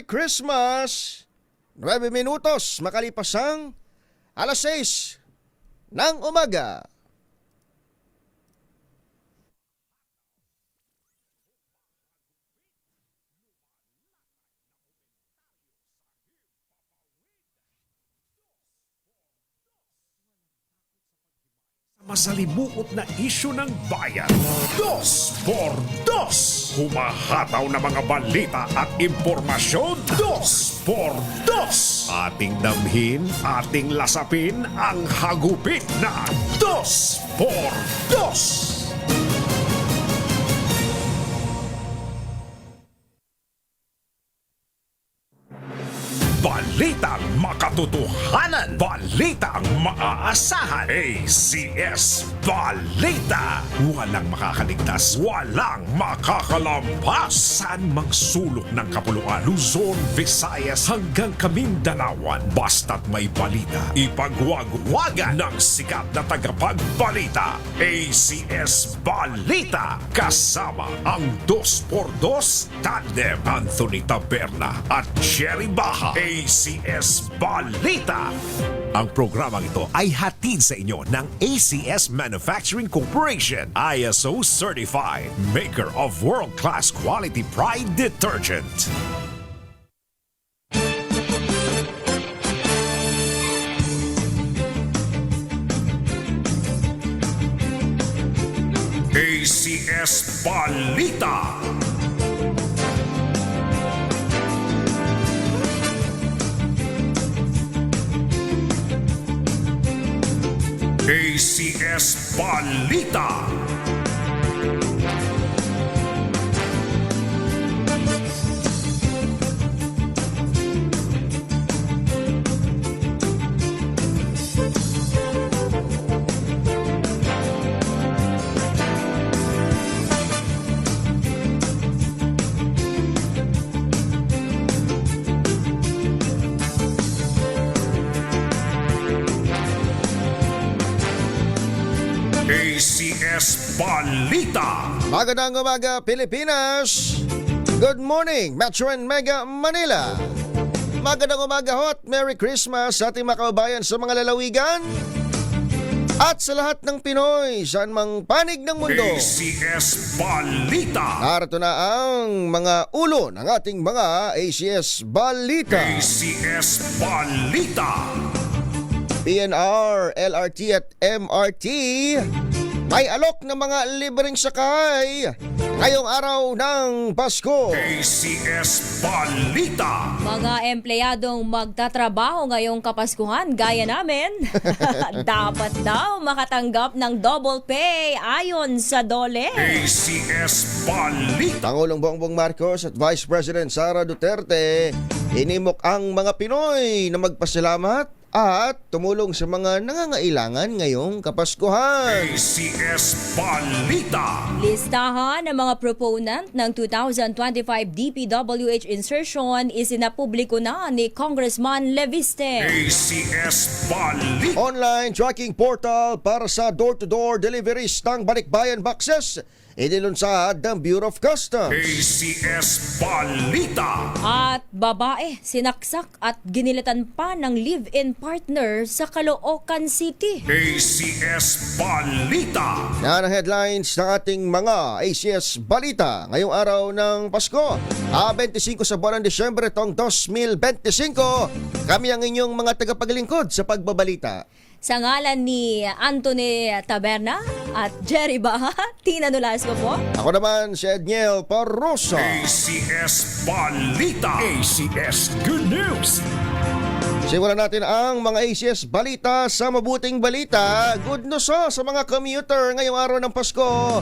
Christmas! 9 minutos makalipas ang alas 6 ng umaga. Masalimuot na isyu ng bayan. Dos por dos. Humahataw na mga balita at impormasyon. Dos por dos. Ating damhin, ating lasapin ang hagupit na Dos por Dos. Balitang makatotohanan. Balitang maaasahan. ACS Balita. Walang makakaligtas. Walang makakalampas. Saan mang sulok ng kapuluan. Luzon, Visayas hanggang Kamindalawan. Basta't may balita. Ipagwagwagan ng sikat na tagapagbalita. ACS Balita. Kasama ang 2x2 Tandem Anthony Taberna at Jerry Baha. ACS Balita. Ang programang ito ay hatid sa inyo ng ACS Manufacturing Corporation, ISO Certified, maker of world-class quality Pride detergent. ACS Balita. ACS Balita. ACS Balita. Magandang umaga, Pilipinas! Good morning, Metro and Mega Manila! Magandang umaga hot, Merry Christmas sa ating mga kababayan sa mga lalawigan at sa lahat ng Pinoy saan mang panig ng mundo. ACS Balita. Narito na ang mga ulo ng ating mga ACS Balita. ACS Balita. PNR, LRT at MRT may alok ng mga libreng sakay ngayong araw ng Pasko. ACS Balita. Mga empleyadong magtatrabaho ngayong Kapaskuhan gaya namin, dapat daw makatanggap ng double pay ayon sa DOLE. ACS Balita. Pangulong Bongbong Marcos at Vice President Sara Duterte inimok ang mga Pinoy na magpasalamat at tumulong sa mga nangangailangan ngayong Kapaskuhan. ACS Balita. Listahan ng mga proponent ng 2025 DPWH insertion isinapubliko na ni Congressman Leviste. ACS Balita. Online tracking portal para sa door-to-door deliveries ng balikbayan boxes inilunsad ng Bureau of Customs. ACS Balita. At babae, sinaksak at ginilitan pa ng live-in partner sa Caloocan City. ACS Balita. Yan ang headlines ng ating mga ACS Balita ngayong araw ng Pasko. 25 sa buwan ng Disyembre tong 2025. Kami ang inyong mga tagapaglingkod sa pagbabalita. Sa ngalan ni Anthony Taberna at Jerry Baha, Tina Nolasco po. Ako naman si Edniel Parrosa. ACS Balita. ACS Good News. Simulan natin ang mga ACS Balita sa mabuting balita. Good news sa mga commuter ngayong araw ng Pasko.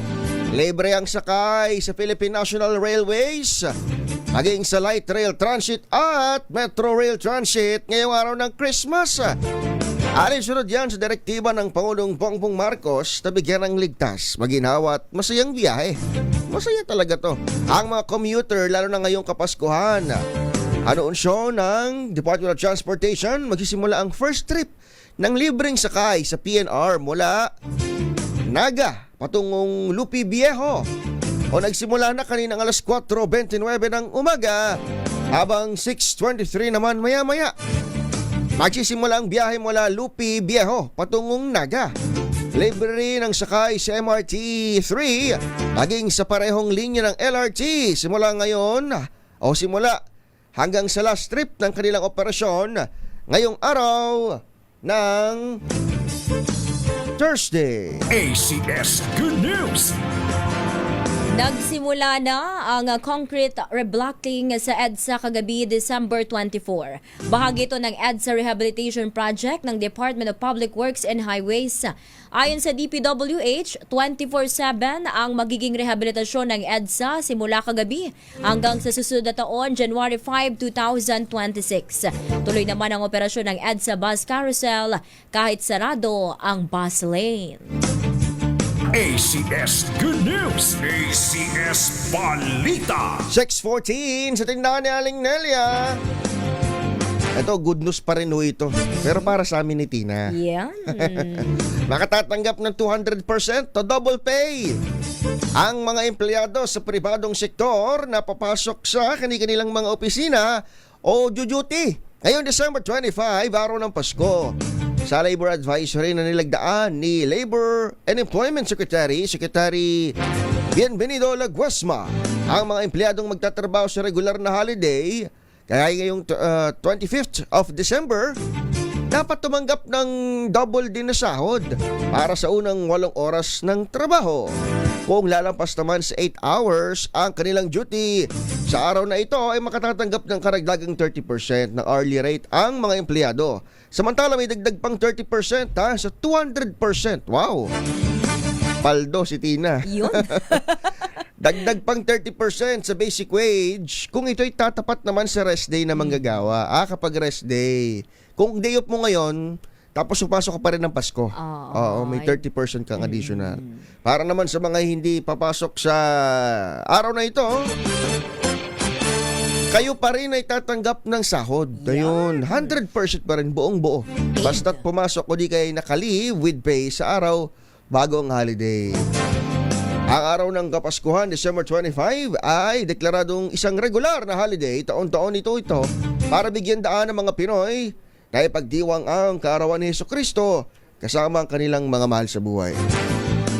Libre ang sakay sa Philippine National Railways, maging sa Light Rail Transit at Metro Rail Transit ngayong araw ng Christmas. Alinsunod yan sa direktiba ng Pangulong Bongbong Marcos na bigyan ng ligtas, maginhawa at masayang biyahe. Masaya talaga to. Ang mga commuter, lalo na ngayong Kapaskuhan. Anuunsyo ng Department of Transportation, magsisimula ang first trip ng libreng sakay sa PNR mula Naga patungong Lupi Viejo. O nagsimula na kaninang alas 4:29 ng umaga Habang 6:23 naman maya-maya, magsisimula ang biyahe mula Lupi Viejo patungong Naga. Libre rin ang sakay sa MRT 3 maging sa parehong linya ng LRT simula hanggang sa last trip ng kanilang operasyon ngayong araw ng Thursday. ACS Good News. Nagsimula na ang concrete reblocking sa EDSA kagabi December 24. Bahagi ito ng EDSA Rehabilitation Project ng Department of Public Works and Highways. Ayon sa DPWH, 24/7 ang magiging rehabilitasyon ng EDSA simula kagabi hanggang sa susunod na taon, January 5, 2026. Tuloy naman ang operasyon ng EDSA Bus Carousel kahit sarado ang bus lane. ACS Good News. ACS Balita. 6:14 sa tindahan ni Aling Nelia. Ito, good news pa rin ho ito. Pero para sa amin ni Tina. Yan. Makatatanggap ng 200% to double pay ang mga empleyado sa pribadong sektor na papasok sa kanilang mga opisina o duty ngayong December 25, araw ng Pasko. Sa Labor Advisory na nilagdaan ni Labor and Employment Secretary Bienvenido Laguasma, ang mga empleyadong magtatrabaho sa regular na holiday kaya ngayong 25th of December dapat tumanggap ng double din na sahod para sa unang 8 oras ng trabaho. Kung lalampas naman sa 8 hours ang kanilang duty sa araw na ito ay makatatanggap ng karagdagang 30% ng hourly rate ang mga empleyado. Samantala may dagdag pang 30% sa 200%. Wow! Paldo si Tina. Yun. Dagdag pang 30% sa basic wage kung ito'y tatapat naman sa rest day na manggagawa. Kapag rest day. Kung day off mo ngayon, tapos pasok ka pa rin ng Pasko. Oo, may 30% kang additional. Para naman sa mga hindi papasok sa araw na ito, kayo pa rin ay tatanggap ng sahod. Ayun, 100% pa rin buong buo. Basta't pumasok o di kayo nakali with pay sa araw bago ang holiday. Ang araw ng Kapaskuhan, December 25, ay deklaradong isang regular na holiday taon-taon ito para bigyan daan ng mga Pinoy na ipagdiwang ang kaarawan ni Jesucristo kasama ang kanilang mga mahal sa buhay.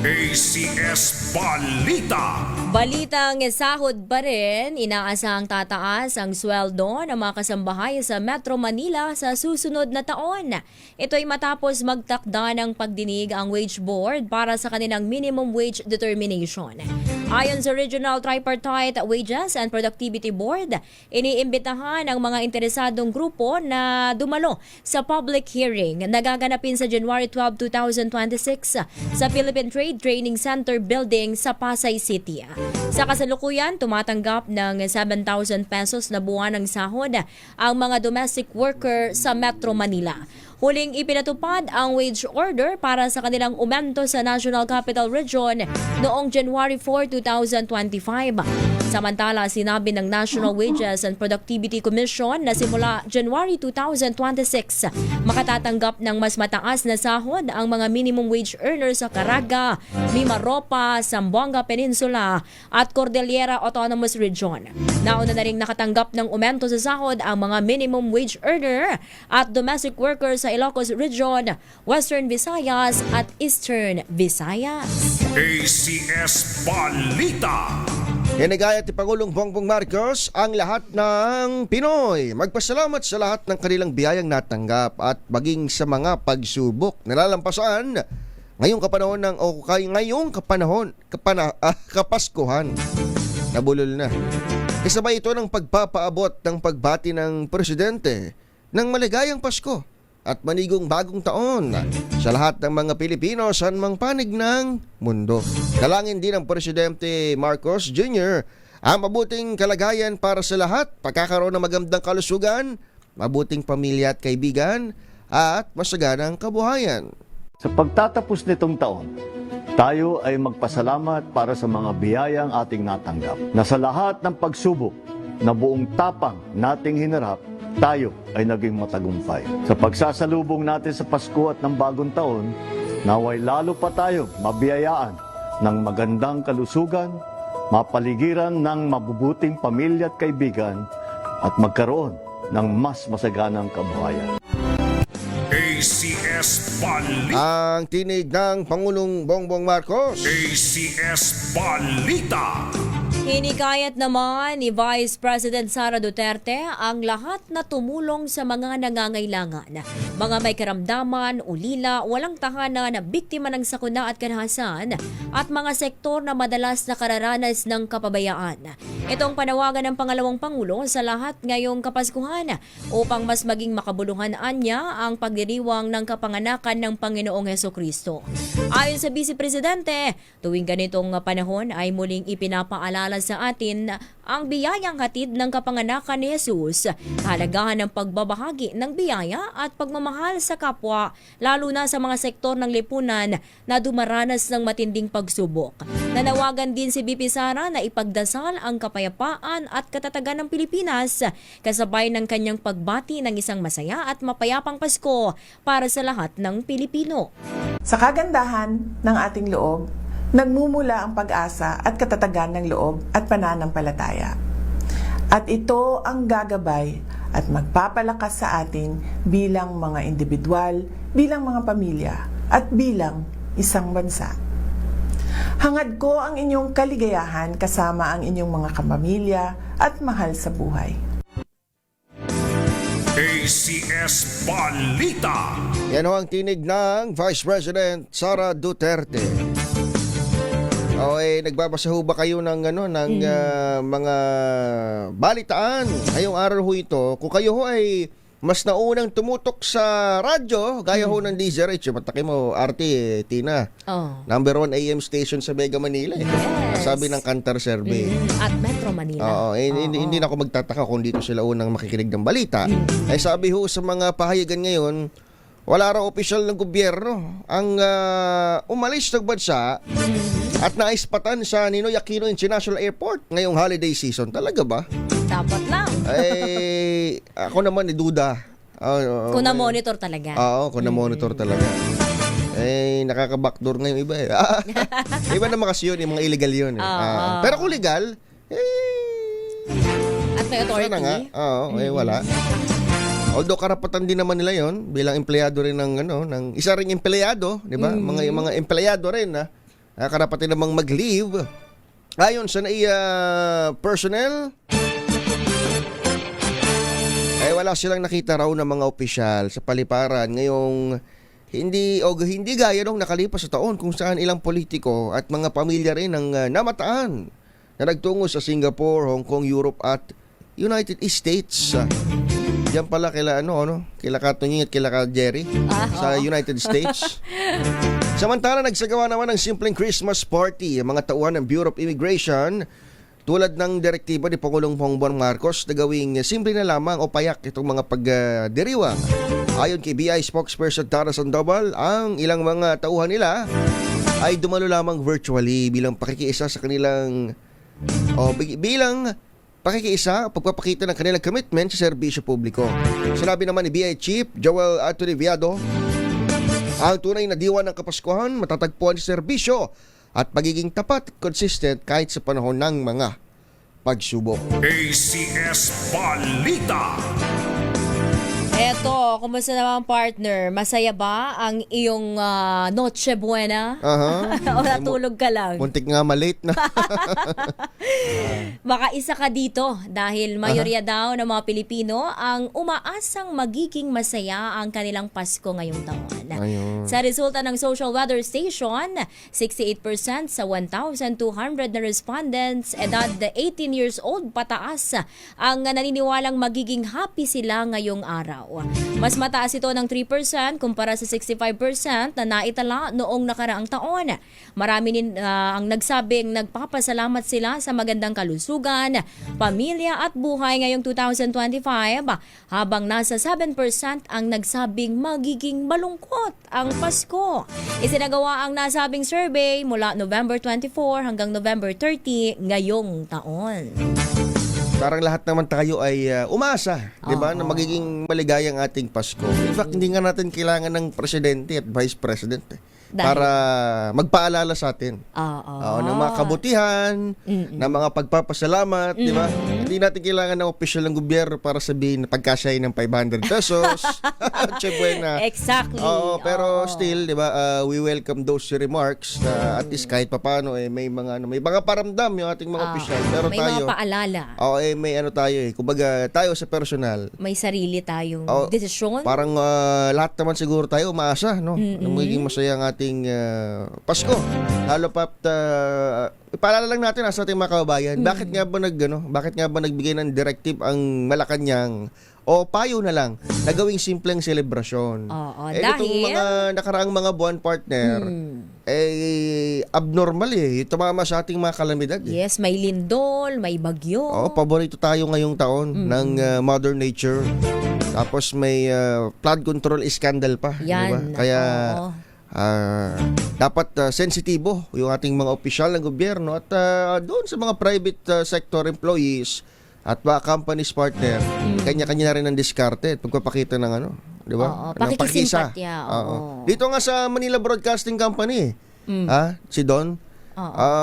ACS Balita. Balitang sahod pa rin, inaasahang tataas ang sweldo ng mga kasambahay sa Metro Manila sa susunod na taon. Ito ay matapos magtakda ng pagdinig ang Wage Board para sa kanilang minimum wage determination. Ayon sa Regional Tripartite Wages and Productivity Board, iniimbitahan ang mga interesadong grupo na dumalo sa public hearing na gaganapin sa January 12, 2026 sa Philippine Trade Training Center Building sa Pasay City. Sa kasalukuyan, tumatanggap ng 7,000 pesos na buwanang sahod ang mga domestic worker sa Metro Manila. Huling ipinatupad ang wage order para sa kanilang umento sa National Capital Region noong January 4, 2025. Samantala, sinabi ng National Wages and Productivity Commission na simula January 2026, makatatanggap ng mas mataas na sahod ang mga minimum wage earners sa Caraga, Mimaropa, Zamboanga Peninsula at Cordillera Autonomous Region. Nauna na ring nakatanggap ng umento sa sahod ang mga minimum wage earner at domestic workers sa Ilocos Region, Western Visayas at Eastern Visayas. ACS Balita. Hinagayat ni Pangulong Bongbong Marcos ang lahat ng Pinoy. Magpasalamat sa lahat ng kanilang biyayang natanggap at maging sa mga pagsubok na lalampasan ngayong Kapaskuhan. Nabulol na. Kasabay ito ng pagpapaabot ng pagbati ng Presidente ng maligayang Pasko at manigong bagong taon sa lahat ng mga Pilipino saan mang panig ng mundo. Dalangin din ng Presidente Marcos Jr. ang mabuting kalagayan para sa lahat, pagkakaroon ng magandang kalusugan, mabuting pamilya at kaibigan, at masaganang kabuhayan. Sa pagtatapos nitong taon, tayo ay magpasalamat para sa mga biyayang ating natanggap, na sa lahat ng pagsubok na buong tapang nating hinarap, tayo ay naging matagumpay. Sa pagsasalubong natin sa Pasko at ng bagong taon, naway lalo pa tayong mabiyayaan ng magandang kalusugan, mapaligiran ng mabubuting pamilya at kaibigan, at magkaroon ng mas masaganang kabuhayan. ACS Balita. Ang tinig ng Pangulong Bongbong Marcos. ACS Balita. Hinikayat naman ni Vice President Sara Duterte ang lahat na tumulong sa mga nangangailangan. Mga may karamdaman, ulila, walang tahanan, biktima ng sakuna at karahasan at mga sektor na madalas nakararanas ng kapabayaan. Itong panawagan ng pangalawang Pangulo sa lahat ngayong Kapaskuhan upang mas maging makabuluhan niya ang pagdiriwang ng kapanganakan ng Panginoong Hesukristo. Ayon sa Vice Presidente, tuwing ganitong panahon ay muling ipinapaalala sa atin ang biyayang hatid ng kapanganakan ni Jesus, kahalagahan ng pagbabahagi ng biyaya at pagmamahal sa kapwa, lalo na sa mga sektor ng lipunan na dumaranas ng matinding pagsubok. Nanawagan din si BP Sara na ipagdasal ang kapayapaan at katatagan ng Pilipinas kasabay ng kanyang pagbati ng isang masaya at mapayapang Pasko para sa lahat ng Pilipino. Sa kagandahan ng ating loob, nagmumula ang pag-asa at katatagan ng loob at pananampalataya. At ito ang gagabay at magpapalakas sa atin bilang mga individual, bilang mga pamilya, at bilang isang bansa. Hangad ko ang inyong kaligayahan kasama ang inyong mga kapamilya at mahal sa buhay. ACS Balita. Yan ho ang tinig ng Vice President Sara Duterte. Nagbabasa ho ba kayo ng mga balitaan ngayong araw ho ito? Kung kayo ho ay mas naunang tumutok sa radyo, gaya ho ng DZRH, mataki mo, RT, Tina. Number 1 AM station sa Mega Manila. Sabi ng Kantar Survey. At Metro Manila. Hindi na ako magtataka kung dito sila unang makikinig ng balita. Ay sabi ho sa mga pahayagan ngayon, wala raw opisyal ng gobyerno ang umalis ng bansa at naispatan sa Ninoy Aquino International Airport ngayong holiday season. Talaga ba? Dapat lang. Ako naman duda. Kung na-monitor talaga. Oo, kung na-monitor talaga. Nakaka-backdoor ngayong iba eh. Iba naman kasi yun, yung mga illegal yun. Pero kung legal, at may authority. sana nga. Wala. Although karapatan din naman nila yon bilang empleyado rin ng isa ring empleyado, 'di ba? Mga empleyado rin karapatan namang mag-leave. Ayon sa NAIA personnel, wala silang nakita raw ng mga opisyal sa paliparan ngayong hindi gaya nung nakalipas sa taon kung saan ilang politiko at mga pamilya rin ang namataan na nagtungo sa Singapore, Hong Kong, Europe at United States. Diyan pala kila Katunying at kila Jerry sa United States. Samantala, nagsagawa naman ng simpleng Christmas party ang mga tauhan ng Bureau of Immigration tulad ng direktiba ni Pangulong Bongbong Marcos na gawing simple na lamang o payak itong mga pagdiriwang. Ayon kay BI spokesperson Tara Sandoval, ang ilang mga tauhan nila ay dumalo lamang virtually bilang pakikiisa sa kanilang pagpapakita ng kanilang commitment sa serbisyo publiko. Sinabi naman ni BI Chief Joel Anthony Viado, ang tunay na diwa ng Kapaskuhan matatagpuan sa serbisyo at pagiging tapat at consistent kahit sa panahon ng mga pagsubok. ACS Balita. Eto, kumusta naman partner? Masaya ba ang iyong Noche Buena? O natulog ka lang? Muntik nga malate na. Baka isa ka dito dahil mayorya daw ng mga Pilipino ang umaasang magiging masaya ang kanilang Pasko ngayong taon. Ayun. Sa resulta ng Social Weather Station, 68% sa 1,200 na respondents edad 18 years old pataas ang naniniwalang magiging happy sila ngayong araw. Mas mataas ito ng 3% kumpara sa 65% na naitala noong nakaraang taon. Marami din ang nagsabing nagpapasalamat sila sa magandang kalusugan, pamilya at buhay ngayong 2025, habang nasa 7% ang nagsabing magiging malungkot ang Pasko. Isinagawa ang nasabing survey mula November 24 hanggang November 30 ngayong taon. Parang lahat naman tayo ay umasa, 'di ba, na magiging maligayang ating Pasko. In fact, hindi nga natin kailangan ng presidente at vice president. para magpaalala sa atin. Oo. Ng mga kabutihan, ng mga pagpapasalamat, di ba? Hindi natin kailangan ng opisyal ng gobyerno para sabihin na pagkasya ng 500 pesos. Che buena. Exactly. Oo, pero Oo. still, di ba, we welcome those remarks na at least kahit papaano may mga paramdam yung ating mga opisyal. Pero may tayo, mga paalala. may ano tayo kumbaga tayo sa personal, May sarili tayong Oo, desisyon. parang lahat naman siguro tayo umaasa, no? Na magiging masaya ang ating Pasko. Lalo pa't ipaalala lang natin sa ating mga kababayan, bakit nga ba nagbigay ng directive ang Malacanang o payo na lang na gawing simpleng selebrasyon. Oo, Itong dahil mga nakaraang mga buwan, partner, abnormal tumama sa ating mga kalamidad. yes, may lindol, may bagyo. Paborito tayo ngayong taon ng Mother Nature. Tapos may flood control scandal pa, di ba? Yan. Kaya Oo. dapat sensitibo yung ating mga opisyal ng gobyerno at doon sa mga private sector employees at mga companies, partner, kanya-kanya na rin ang diskarte at pagpapakita ng di ba? Oo, Ng pakikisa. pakikisimpatya, oo. Dito nga sa Manila Broadcasting Company, si Don,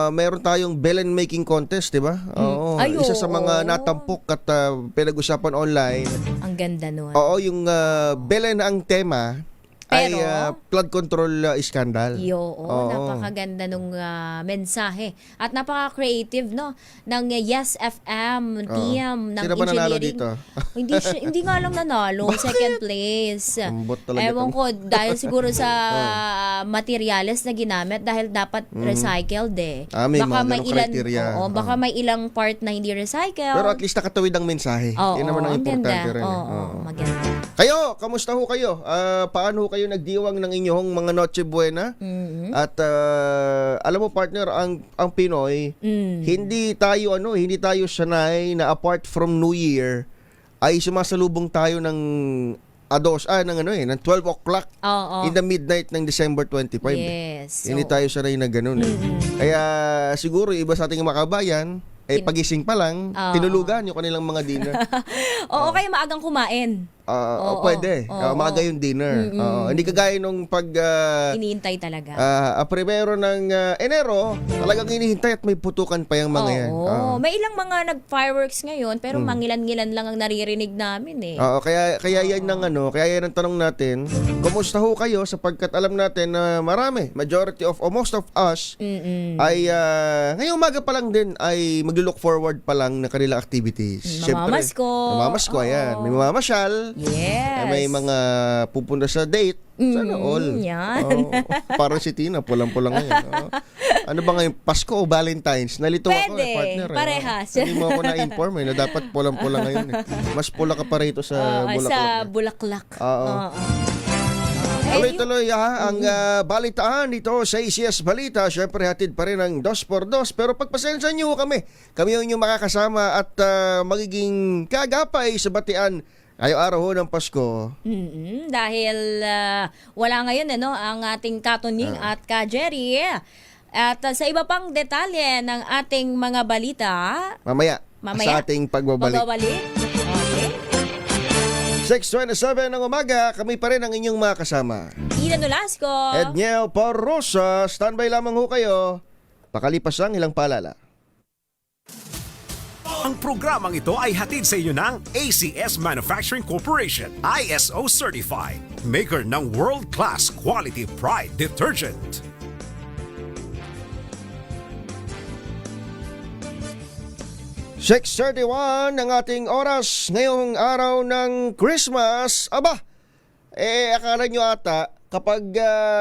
meron tayong Belen making contest, di ba? Oo. Ay, Isa sa oo. mga natampok at pinag-usapan online. Ang ganda nun. Oo, yung Belen ang tema ay Pero, flood control scandal. Oo, napakaganda nung mensahe. At napaka-creative, no? Ng Yes FM team ng Sino ba nanalo engineering. dito? hindi nga lang nanalo. Second place. Ambot talaga Ewan to. ko, dahil siguro sa materials na ginamit, dahil dapat recycled May mga ganong criteria. Baka may ilang part na hindi recycled. Pero at least nakatawid ang mensahe. Oo, Yun naman ang importante ganda. rin. Oo, maganda. Kayo, kamusta ho kayo? Paano ho kayo nagdiwang ng inyong mga Noche Buena? At alam mo, partner, ang Pinoy, hindi tayo sanay na apart from New Year ay sumasalubong tayo ng ng 12 o'clock Oo. in the midnight ng December 25. Yes. Hindi tayo sanay na ganun. Kaya siguro iba sa ating mga kabayan, pagising pa lang, tinulugan yung kanilang mga dinner. Oo, kaya maagang kumain. Pwede. Maaga yung dinner. Hindi kagaya nung pag Iniintay talaga. primero ng Enero, talagang hinihintay at may putukan pa yung mga yan. Oo. May ilang mga nag-fireworks ngayon, pero mangilan-ngilan lang ang naririnig namin Kaya yan ang tanong natin, kumusta ho kayo sapagkat alam natin na majority of most of us ay ngayong umaga pa lang din ay maglo-look forward pa lang na kanilang activities. Mamamasko, ayan. May mamamasyal. Yes. May mga pupunta sa date. Sana all. Yan. Parang si Tina, pulang-pulang ngayon. Ano ba ngayon? Pasko o Valentine's? Nalito ako Pwede, partner. parehas. Hindi mo ako na-inform na dapat pulang-pulang ngayon. Mas pula ka pa rito sa Bulaklak. Sa Bulaklak. Oo. Tuloy-tuloy ang balitaan dito sa ACS Balita. Siyempre hatid pa rin ang 2x2. Pero pagpasensya niyo kami. Kami yung inyong makakasama at magiging kagapay sa batian ngayong araw ng Pasko. Dahil wala ngayon ang ating Katuning at Ka-Jerry. At sa iba pang detalye ng ating mga balita, Mamaya. Sa ating pagbabalik. Okay. 6:27 ng umaga, kami pa rin ang inyong mga kasama. Ina Nolasco. Edniel Parrosa, standby lamang ho kayo. Pakalipas lang ilang paalala. Ang programang ito ay hatid sa inyo ng ACS Manufacturing Corporation, ISO Certified, maker ng world-class quality Pride detergent. .31 ang ating oras ngayong araw ng Christmas. Aba, akala nyo ata kapag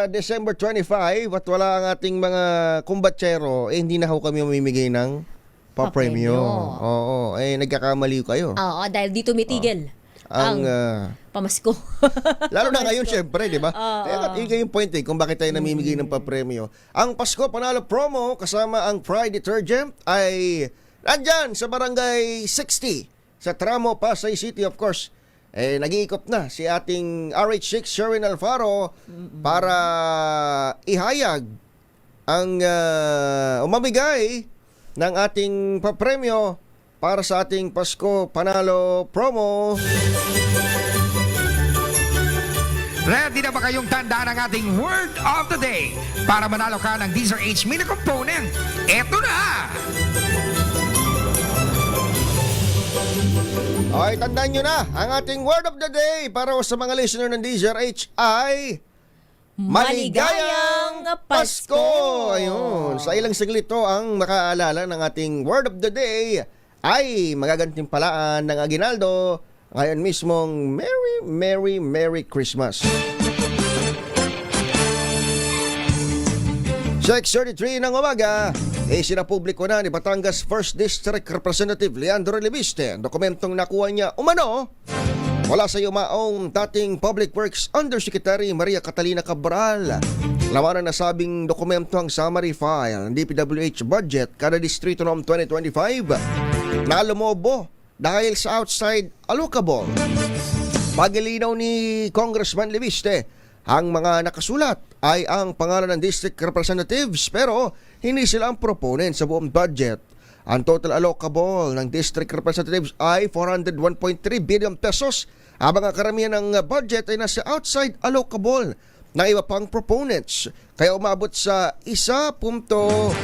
December 25 at wala ang ating mga kumbatsero, hindi na ho kami mamimigay ng papremyo. Oo, nagkakamali kayo. Oo, dahil di tumitigil Ang pamasko. lalo na ngayon, syempre, di ba? Yun yung point kung bakit tayo namimigay ng papremyo. Ang Pasko Panalo Promo kasama ang Pride Detergent ay nandyan sa Barangay 60 sa Tramo, Pasay City, of course. Nag-iikot na si ating RH6 Sherwin Alfaro para ihayag ang umamigay ng ating papremyo para sa ating Pasko Panalo Promo. Ready na ba kayong tandaan ang ating word of the day para manalo ka ng DZRH Mini Component? Eto na! Okay, tandaan nyo na, ang ating word of the day para sa mga listener ng DZRH ay Maligayang Pasko! Ayun, sa ilang saglit to ang makaalala ng ating word of the day ay magagantimpalaan ng aginaldo ngayon mismong Merry, Merry, Merry Christmas. 6:33 ng umaga, sinapubliko na ni Batangas 1st District Representative Leandro Leviste ang dokumentong nakuha niya umano mula sa yumaong dating Public Works Undersecretary Maria Catalina Cabral. Laman na nasabing dokumento ang summary file ng DPWH budget kada distrito noong 2025 na lumobo dahil sa outside allocable. Pagilinaw ni Congressman Leviste, ang mga nakasulat ay ang pangalan ng district representatives pero hindi sila ang proponent sa buong budget. Ang total allocable ng district representatives ay 401.3 billion pesos habang ang karamihan ng budget ay nasa outside allocable ng iba pang proponents. Kaya umabot sa 1.041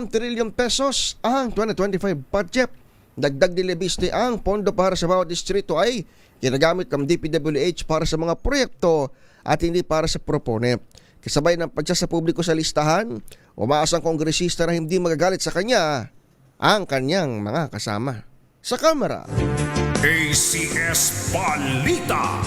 trillion pesos ang 2025 budget. Dagdag ni Leviste ang pondo para sa bawat distrito ay ginagamit ng DPWH para sa mga proyekto at hindi para sa proponent. Kasabay ng pagsa sa publiko sa listahan, umaasang kongresista na hindi magagalit sa kanya ang kanyang mga kasama sa Kamara. ACS Balita.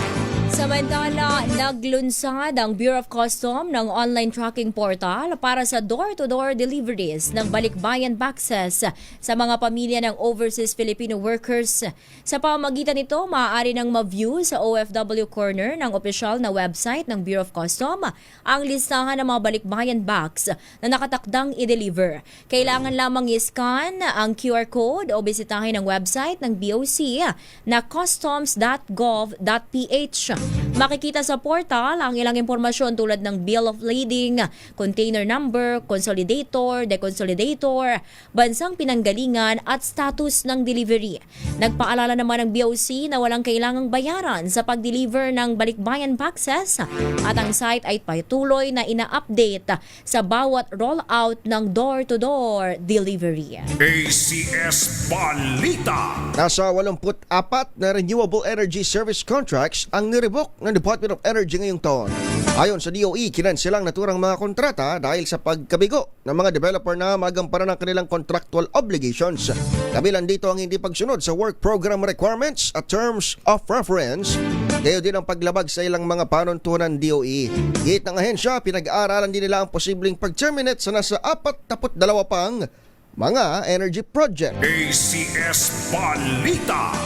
Samantala, naglunsad ang Bureau of Customs ng online tracking portal para sa door-to-door deliveries ng balikbayan boxes sa mga pamilya ng overseas Filipino workers. Sa pamamagitan nito, maaari nang ma-view sa OFW Corner ng opisyal na website ng Bureau of Customs ang listahan ng mga balikbayan box na nakatakdang i-deliver. Kailangan lamang i-scan ang QR code o bisitahin ang website ng BOC na customs.gov.ph. Makikita sa portal ang ilang impormasyon tulad ng bill of lading, container number, consolidator, deconsolidator, bansang pinanggalingan at status ng delivery. Nagpaalala naman ng BOC na walang kailangang bayaran sa pag-deliver ng balikbayan boxes at ang site ay patuloy na ina-update sa bawat rollout ng door-to-door delivery. ACS Balita. Nasa 84 na renewable energy service contracts ang nirebook ng Department of Energy ngayong taon. Ayon sa DOE, kinansilang naturang mga kontrata dahil sa pagkabigo ng mga developer na magampanan ng kanilang contractual obligations. Kabilang dito ang hindi pagsunod sa work program requirements at terms of reference. Gayo din ang paglabag sa ilang mga panuntunan DOE. Gate ng ahensya, pinag-aaralan din nila ang posibleng pag-terminate sa nasa 42 pang mga energy project. ACS Balita.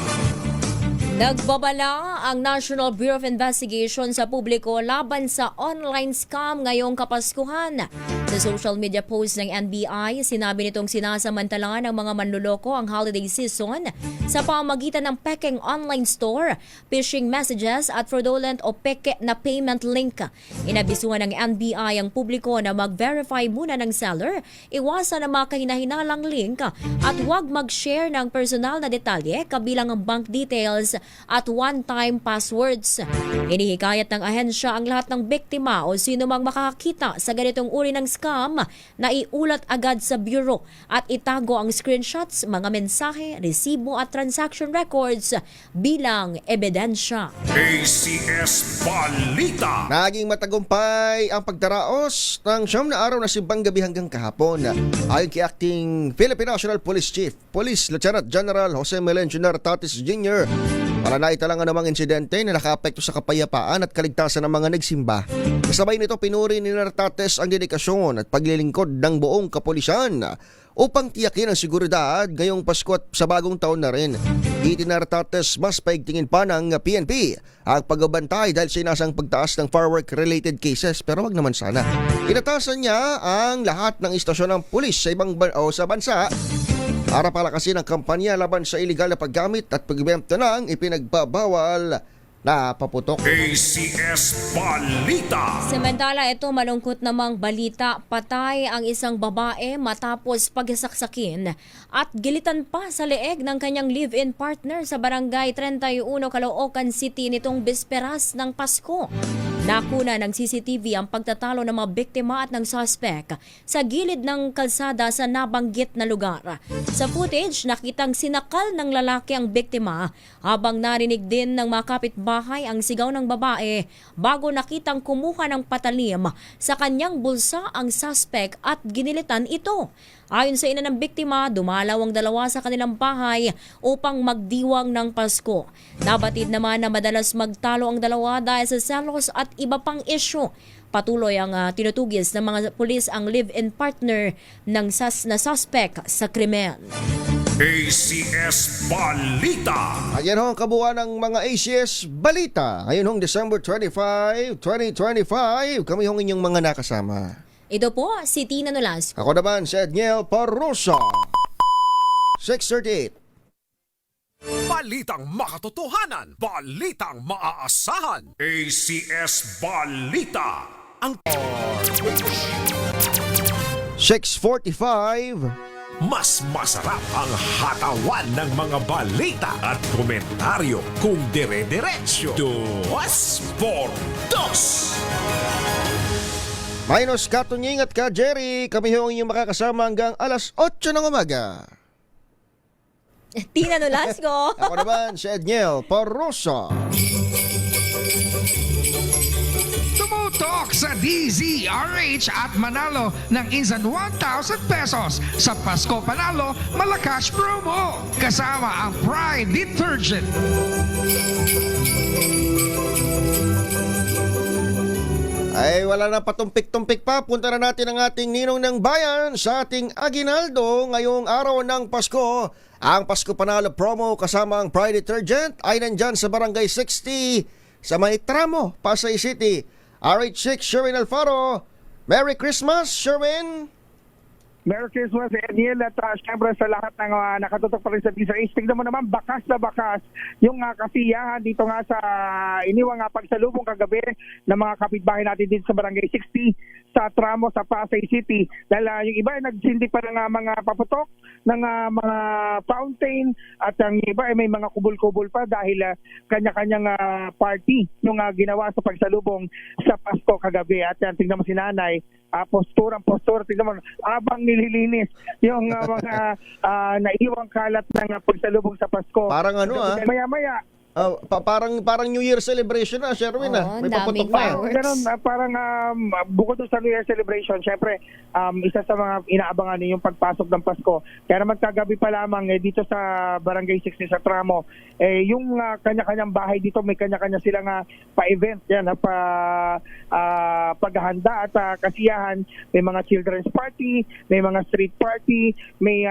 Nagbabala ang National Bureau of Investigation sa publiko laban sa online scam ngayong Kapaskuhan. Sa social media post ng NBI, sinabi nitong sinasamantala ng mga manluloko ang holiday season sa pamamagitan ng pekeng online store, phishing messages at fraudulent o peke na payment link. Inabisuhan ng NBI ang publiko na mag-verify muna ng seller, iwasan ang mga kahinahinalang link at huwag mag-share ng personal na detalye kabilang ang bank details at one-time passwords. Inihikayat ng ahensya ang lahat ng biktima o sino mang makakakita sa ganitong uri ng scam na iulat agad sa bureau at itago ang screenshots, mga mensahe, resibo at transaction records bilang ebidensya. ACS Balita. Naging matagumpay ang pagdaraos ng 9 na araw na simbang gabi hanggang kahapon. Ayon kay Acting Philippine National Police Chief, Police Lieutenant General Jose Melencio Nartatis Jr., para naitalang anumang insidente na nakaapekto sa kapayapaan at kaligtasan ng mga nagsimba. Kasabay nito, pinuri ni Nartates ang dedikasyon at paglilingkod ng buong kapulisan upang tiyakin ang seguridad ngayong Pasko at sa bagong taon na rin. Iti Nartates, mas paigtingin pa ng PNP ang pagbabantay dahil sa inasang pagtaas ng firework-related cases, pero wag naman sana. Inatasan niya ang lahat ng istasyon ng pulis sa ibang sa bansa para palakasin ang kampanya laban sa iligal na paggamit at pagbebenta ng ipinagbabawal napaputok. ACS Balita. Samantala, ito malungkot namang balita. Patay ang isang babae matapos pagsaksakin at gilitan pa sa leeg ng kanyang live-in partner sa barangay 31 Caloocan City nitong bisperas ng Pasko. Nakuna ng CCTV ang pagtatalo ng mga biktima at ng suspect sa gilid ng kalsada sa nabanggit na lugar. Sa footage, nakitang sinakal ng lalaki ang biktima habang narinig din ng mga kapitbahay ang sigaw ng babae bago nakitang kumuha ng patalim sa kanyang bulsa ang suspect at ginilitan ito. Ayon sa ina ng biktima, dumalaw ang dalawa sa kanilang bahay upang magdiwang ng Pasko. Nabatid naman na madalas magtalo ang dalawa dahil sa selos at iba pang isyu. Patuloy ang tinutugis ng mga pulis ang live-in partner ng suspect sa krimen. ACS Balita. Ayan ho ang kabuuan ng mga ACS Balita. Ngayon hong December 25, 2025, kami hong inyong mga nakasama. Ito po si Tina Nolasco. Ako naman si Edniel Parrosa. 6:38. Balitang makatotohanan. Balitang maaasahan. ACS Balita. Ang 6:45. mas masarap ang hatawan ng mga balita at komentaryo kung dire-diretsyo. Dos por dos. Minus Katunying at ka Jerry, kami ho ang inyong makakasama hanggang alas 8 ng umaga. Tina Nolasco. Ako naman si Edniel Parrosa. Tumutok sa DZRH at manalo ng instant 1,000 pesos sa Pasko Panalo Malacash Promo. Kasama ang Pride Detergent. Ay wala na patumpik-tumpik pa, punta na natin ang ating ninong ng bayan sa ating aginaldo ngayong araw ng Pasko. Ang Pasko Panalo Promo kasama ang Pride Detergent ay nandyan sa Barangay 60 sa May Tramo, Pasay City. RH6 Sherwin Alfaro. Merry Christmas, Sherwin! Merry Christmas, Edniel, at syempre sa lahat ng nakatutok pa rin sa DZRH. Tignan mo naman, bakas na bakas yung kasiyahan dito nga sa iniwang pagsalubong kagabi ng mga kapitbahay natin dito sa Barangay 60 sa Tramo sa Pasay City. Dahil yung iba ay nagsindi pa ng mga paputok ng mga fountain at ang iba ay may mga kubul-kubul pa dahil kanya-kanyang party yung ginawa sa pagsalubong sa Pasko kagabi. At tignan mo si nanay, postura, tignan mo, habang nililinis yung mga naiwang kalat ng pagsalubong sa Pasko. Parang ano Maya-maya, parang New Year celebration na, Sherwin. Oo, May paputok daming pa. fireworks. Ganun, parang bukod doon sa New Year celebration, syempre, isa sa mga inaabangan yung pagpasok ng Pasko. Kaya naman kagabi pa lamang dito sa Barangay 60 sa Tramo, yung kanya-kanyang bahay dito, may kanya-kanya silang pa-event, yan, paghahanda at kasiyahan. May mga children's party, may mga street party, may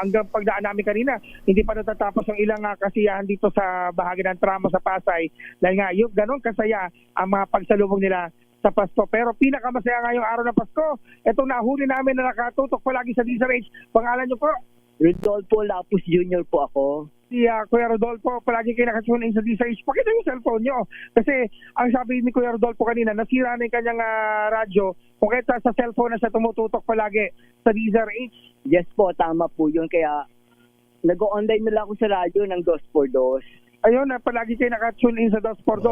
hanggang pagdaan namin kanina, hindi pa natatapos ang ilang kasiyahan dito sa bahagi ng Tramo sa Pasay. Dahil nga, yung ganun kasaya ang mga pagsalubong nila sa Pasko. Pero pinakamasaya ngayong araw ng Pasko, itong nahuli namin na nakatutok palagi sa DZRH. Pangalan niyo po? Rodolfo Lapus Jr. po ako. Si Kuya Rodolfo, palagi kayo nakatune in sa DZRH. Pakita yung cellphone nyo. Kasi ang sabi ni Kuya Rodolfo kanina, nasira na yung kanyang radyo. Kung kaya sa cellphone na siya tumututok palagi sa DZRH. Yes po, tama po yun. Kaya nag-online na lang ako sa radyo ng 2x2. Ayun, palagi kayo nakatune in sa 2x2.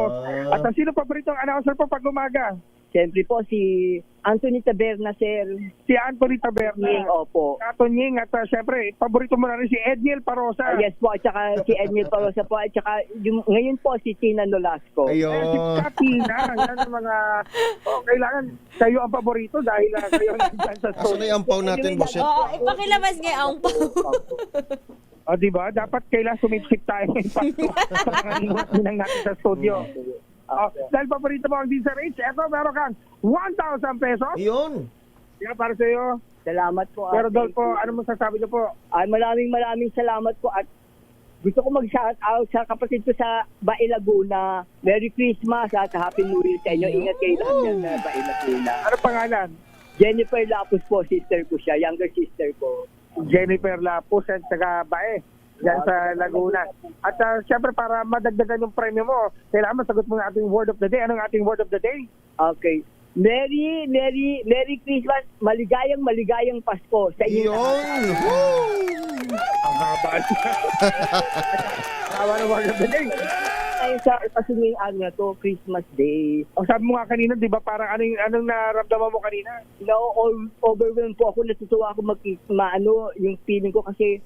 At ang sino paboritong announcer po pag umaga? Siyempre po si Anthony Taberna, sir. Si Anthony Taberna. Opo. Katunying at siyempre, paborito mo na rin si Edniel Parrosa. Yes po, at saka si Edniel Parosa po, at saka ngayon po si Tina Nolasco. Si Ayun. Katina, yan ang mga, kailangan kayo ang paborito dahil kayo nandyan sa Asan na yung ampaw natin, Boset? Oo, ipakilabas ngayon po. O, diba? Dapat kailangan sumipsip tayo ng Pasko. Panganiwat din natin sa studio. Dahil paborito mo ang DZRH, eto meron kang 1,000 pesos. Yun. Yan, para sa iyo. Salamat po. Pero Rodolfo, ano mo sasabi niyo po? Maraming salamat po at gusto ko mag-shout out sa kapatid ko sa Bae Laguna. Merry Christmas at Happy New Year sa inyo. Ingat kayo lahat yan sa Bae Laguna. Ano pangalan? Jennifer Lapus po, sister ko siya, younger sister ko. Jennifer Lapus at taga Bae. dyan sa Laguna. At syempre para madagdagan yung premyo mo, kailangan masagot mo ang ating word of the day. Anong ating word of the day? Okay. Merry Christmas. Maligayang Pasko sa inyo. Yun! Ang haba. Tawa ng word of the day. Ay, kasi ngayong araw na to, Christmas Day. Ang sabi mo nga kanina, di ba, parang anong naramdaman mo kanina? Overwhelmed po ako. Natutuwa ako yung feeling ko kasi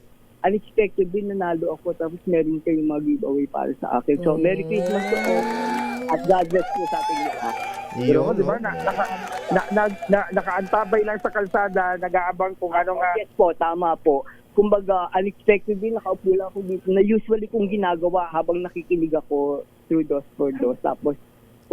unexpectedly nanalo ako tapos meron kayong mag-giveaway para sa akin. So, Merry Christmas po at God bless po sa ating lahat. Pero di ba, nakaantabay lang sa kalsada, nag-aabang kung anong... Yes po, tama po. Kumbaga, unexpectedly nakaupo lang ako dito na usually kong ginagawa habang nakikinig ako through Dos for Dos. Tapos,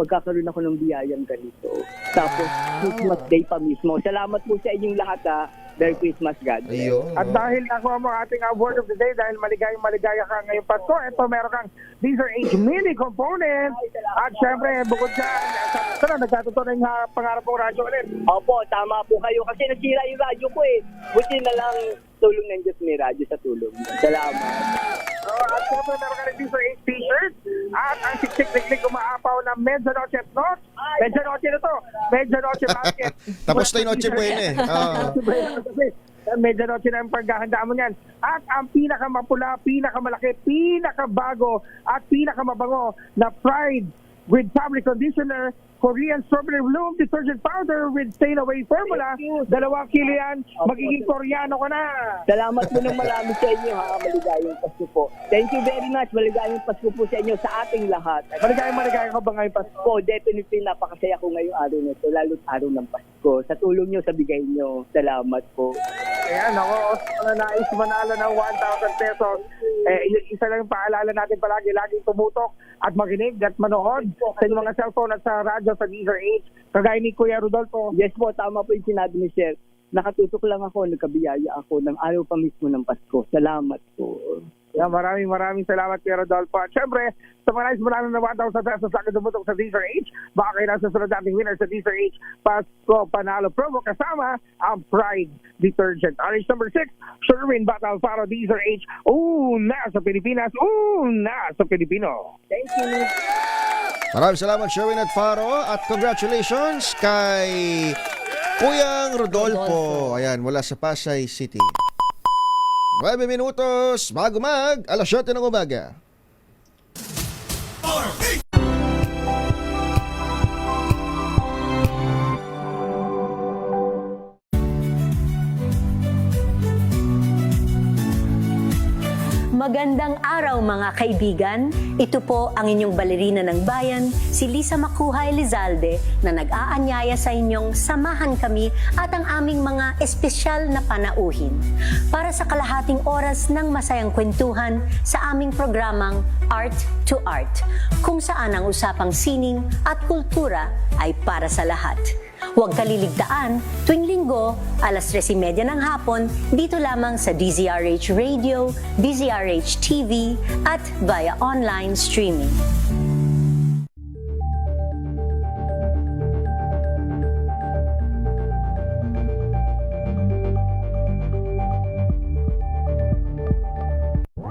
magkakaroon ako ng biyayang ganito. Tapos, Christmas Day pa mismo. Salamat po sa inyong lahat, ha. Merry Christmas, God bless. Ayun. At dahil nakuha mo ang ating word of the day, dahil maligaya ka ngayong Pasko, ito meron kang These Are Age mini component. At syempre, bukod dyan, nagkatotoo na yung pangarap kong radyo ulit. Opo, tama po kayo. Kasi nasira yung radyo ko eh. Buti na lang tulong ng Diyos may radyo sa tulong. Salamat. At syempre, meron ka rin These Are Age t-shirt. At ang siksik-liklik umaapaw na Medianoche Not. Medianoche na to. Medianoche Basket. Tapos na yung Noche Buena eh. Medianoche na ang paghahanda mo niyan. At ang pinakamapula, pinakamalaki, pinakabago, at pinakamabango na Pride with fabric conditioner, Korean strawberry bloom detergent powder with stain-away formula. 2 kilo yan, magiging Koreano ka na. Salamat po ng marami sa inyo, ha. Maligayang Pasko po. Thank you very much. Maligayang Pasko po sa inyo, sa ating lahat. Maligayang ka ba ngayong Pasko? Po, definitely napakasaya ko ngayong araw na ito, lalo't araw ng Pasko. Sa tulong nyo, sa bigay nyo. Salamat po. Ayan, ako, nais manalo ng 1,000 pesos. Isa lang yung paalala natin palagi, laging tumutok at makinig at manood sa inyong mga cellphone at sa radyo sa These Are Age. Kagaya ni Kuya Rodolfo. Yes po, tama po yung sinabi ni Sir. Nakatutok lang ako, nagkabiyaya ako ng araw pa mismo ng Pasko. Salamat po. Yeah, maraming salamat, Kuya Rodolfo. At syempre, sa mga nais manalo ng 1,000 pesos sa akin tumutok sa These Are Age, baka kayo nasa sunod nating winner sa These Are Age Pasko Panalo Promo kasama ang Pride Detergent. RH number 6, Sherwin Bata Alfaro, These Are Age, una sa Pilipinas, una sa Pilipino. Thank you. Maraming salamat, Sherwin at Faro. At congratulations kay Kuyang Rodolfo. Ayan, mula sa Pasay City. 9 minutos bago alas 7 ng umaga. Magandang araw mga kaibigan. Ito po ang inyong balerina ng bayan, si Lisa Makuha Elizalde, na nag-aanyaya sa inyong samahan kami at ang aming mga espesyal na panauhin para sa kalahating oras ng masayang kwentuhan sa aming programang Art to Art, kung saan ang usapang sining at kultura ay para sa lahat. Huwag kaliligtaan, tuwing linggo, alas 3:30 ng hapon, dito lamang sa DZRH Radio, DZRH TV, at via online streaming.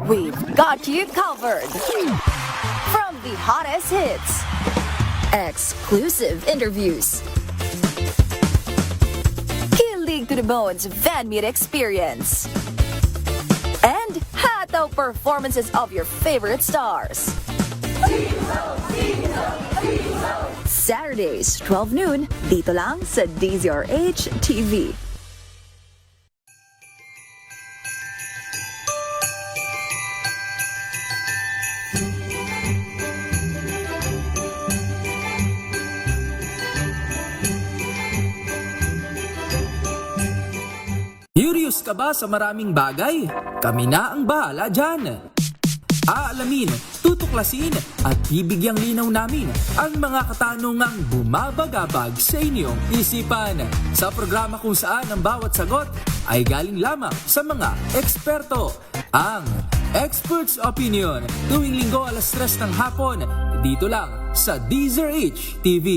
We've got you covered. From the hottest hits, exclusive interviews, kilig to the bones fan meet experience, and hataw performances of your favorite stars. Saturdays, 12 noon, dito lang sa DZRH TV. Curious ka ba sa maraming bagay? Kami na ang bahala dyan. Aalamin, tutuklasin at bibigyang linaw namin ang mga katanungang bumabagabag sa inyong isipan. Sa programa kung saan ang bawat sagot ay galing lamang sa mga eksperto. Ang Expert's Opinion, tuwing linggo alas 3 ng hapon, dito lang sa DZRH TV.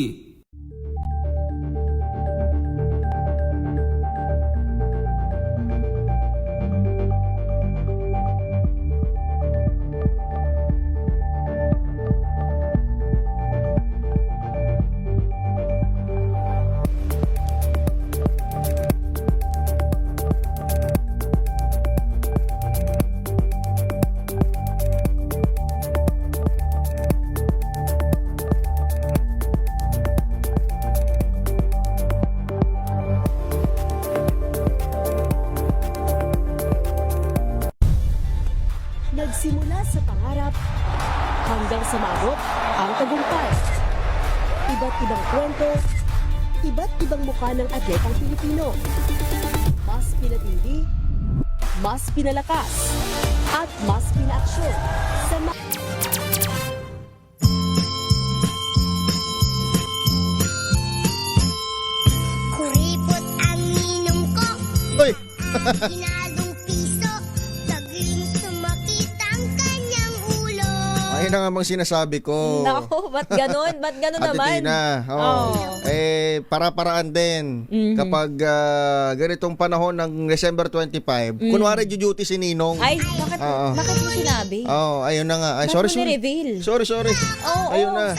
hanggang sa maabot ang tagumpay. Iba't ibang kwento, iba't ibang mukha ng atletang Pilipino. Mas pinatindi, mas pinalakas, at mas pinaaksyon sa Kuripot ang ninong ko, Uy! ginadong piso, saging sumakit ang kanyang ulo. Ayun na nga bang sinasabi ko. Nako, ba't ganun? Ba't ganun Ate naman? Tina, para-paraan din. Kapag ganitong panahon ng December 25, kunwari duty si Ninong. Ay, bakit mo sinabi? Ayun na nga. Ay, Ba't sorry, mo sorry. ni-reveal? Sorry. Ayun na.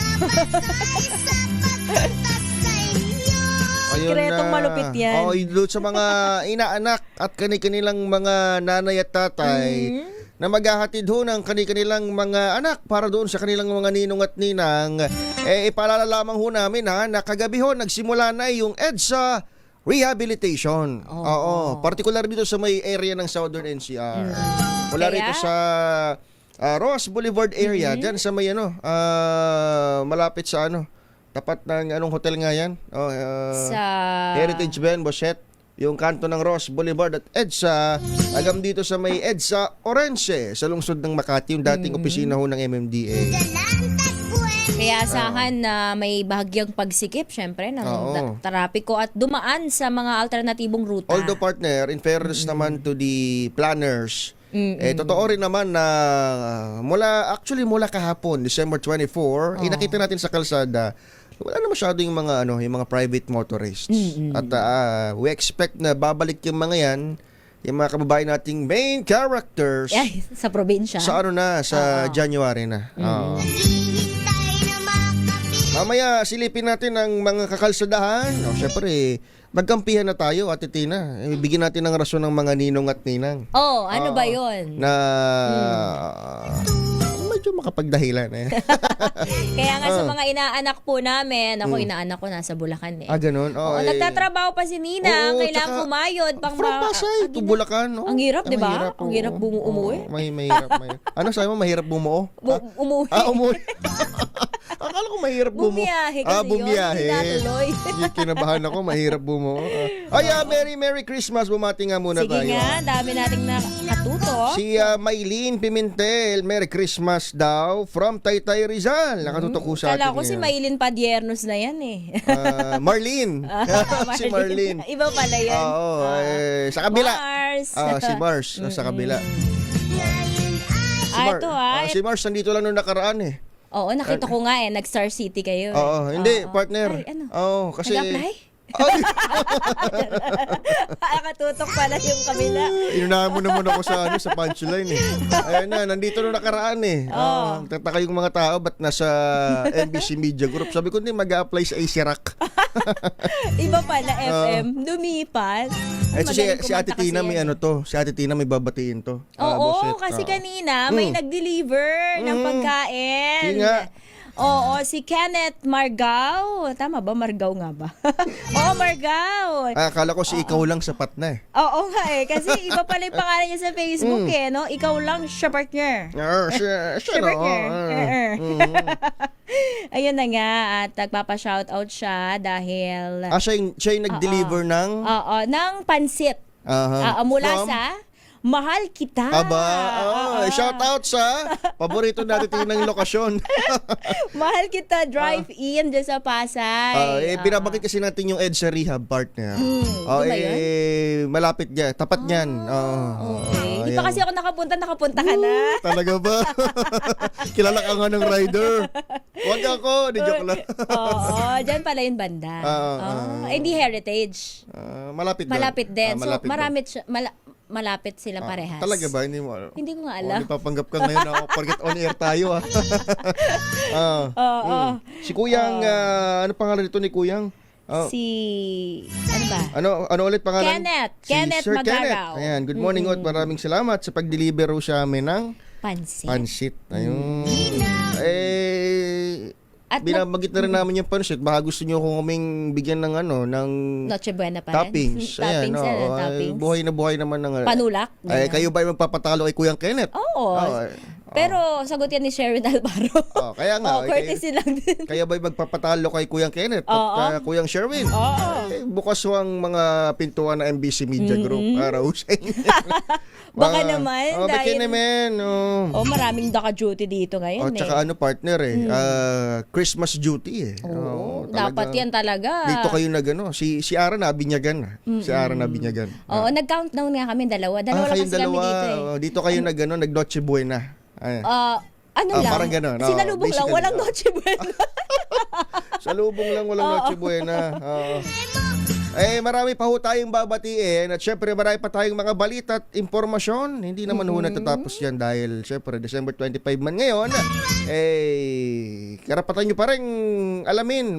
Ayun Sikretong na. malupit yan. Doon sa mga inaanak at kanilang mga nanay at tatay na maghahatid ho ng kanilang mga anak para doon sa kanilang mga ninong at ninang, ipaalala lamang ho namin na kagabi ho nagsimula na yung EDSA rehabilitation. Oo. Particular dito sa may area ng Southern NCR. Mula Kaya? rito sa Ross Boulevard area, dyan sa may malapit sa tapat ng anong hotel nga yan? Sa... Heritage Ben, Boschet. Yung kanto ng Ross Boulevard at EDSA, agam dito sa may EDSA Orense, sa lungsod ng Makati, yung dating opisina ho ng MMDA. Kaya asahan na may bahagyang pagsikip, syempre, ng trapiko at dumaan sa mga alternatibong ruta. Although partner, in fairness naman to the planners, totoo rin naman na mula kahapon, December 24, nakita natin sa kalsada, wala na masyado yung mga private motorists. At we expect na babalik yung mga yan, yung mga kababayan nating main characters. Ay, sa probinsya. Sa January na. Mamaya silipin natin ang mga kakalsadahan. Syempre, magkampihan na tayo, Ate Tina. Bigyan natin ng rason ng mga ninong at ninang. Ano ba yun? Na medyo makapagdahilan Kaya nga sa mga inaanak po namin, inaanak ko nasa Bulacan ganun? Nagtatrabaho pa si Nina, kailangan kumayod pang from Pasay to Bulacan. Ang hirap, di ba? Ang hirap umuwi. Mahirap. Ano sabi mo, mahirap bumuo? Umuwi. Umuwi. Akala ko mahirap bumuo. Bumiyahe kasi bumiyahe. yun. Natuloy. Kinabahan ako, mahirap bumuo. Merry Christmas. Bumati nga muna Sige tayo. nga, dami nating nakatuto. Si Maylene Pimentel, Merry Christmas daw from Taytay Rizal. Nakatutok ko sa atin. Kala ko si Maylin Padiernos na yan Marlene. Si Marlene. Iba pala yan. Sa kabila. Mars. Si Mars, sa kabila. Si Mars, nandito lang nung nakaraan Oo, nakita ko nga nag-Star City kayo. Hindi, partner. Ay, ano? Kasi... Nag-apply? Nakatutok pala yung kabila. Inunahan mo naman ako sa punchline Ayan na, nandito nung nakaraan Tataka yung mga tao, ba't nasa NBC Media Group? Sabi ko, hindi, mag-a-apply sa AC Rock. Iba pala, FM. Lumipat. Si Ate Tina may Si Ate Tina may babatiin to. Oo, kasi kanina may nag-deliver ng pagkain. Sige nga. Oo, si Kenneth Margao. Tama ba? Margao nga ba? Oo, Margao. Akala ko si ikaw lang sapat na Oo nga kasi iba pala yung pangalan niya sa Facebook no? Ikaw lang, siya partner. Siya partner. Ayun na nga, at nagpapa-shoutout siya dahil... siya yung nag-deliver ng... ng pansit. Mula sa... Mahal Kita. Shout out sa paborito natin ng lokasyon. Mahal Kita Drive-In dyan sa Pasay. Binabakit kasi natin yung EDSA Rehab partner. Malapit niya, tapat niyan. Okay. Di pa kasi ako nakapunta ka na. Talaga ba? Kilala ka nga ng rider. Wag ako, di joke lang. Dyan pala yung banda. Hindi heritage. Malapit din. So, malapit malapit sila parehas. Talaga ba? Hindi mo Hindi ko nga alam. Hindi papanggap ka ngayon ako porket on air tayo Si Kuyang, ano pangalan nito ni Kuyang? Ano ba? Ano ulit pangalan? Kenneth Sir Magaraw. Ayan, good morning at maraming salamat sa pag-deliver sa amin ng pansit. Ayun. Binabagit na rin namin yung pansit. Baka gusto nyo kung kaming bigyan ng ng Noche Buena pa rin. Toppings. Toppings. Buhay na buhay naman ng... Panulak. Kayo ba yung magpapatalo kay Kuyang Kenneth? Oo. Pero sagot yan ni Sherin Alvaro. Kaya nga. Courtesy lang din. Kaya ba'y magpapatalo kay Kuyang Kenneth at Kuyang Sherwin? Bukas ang mga pintuan ng MBC Media Group para sa inyo. Baka naman. Baka naman. Maraming daka-duty dito ngayon Tsaka partner Christmas duty dapat yan talaga. Dito kayo si Ara nabinyagan. Si Ara nabinyagan. Nag-countdown nga kami dalawa. Dalawa lang kasi kami dito Dito kayo nag-Noche Buena. Lang? Parang gano'n. Sinalubong lang, walang Noche Buena. Salubong lang, walang Noche Buena. Marami pa ho tayong babatiin at syempre marami pa tayong mga balita at impormasyon. Hindi naman ho natatapos yan dahil syempre December 25 man ngayon. Karapatan nyo pa rin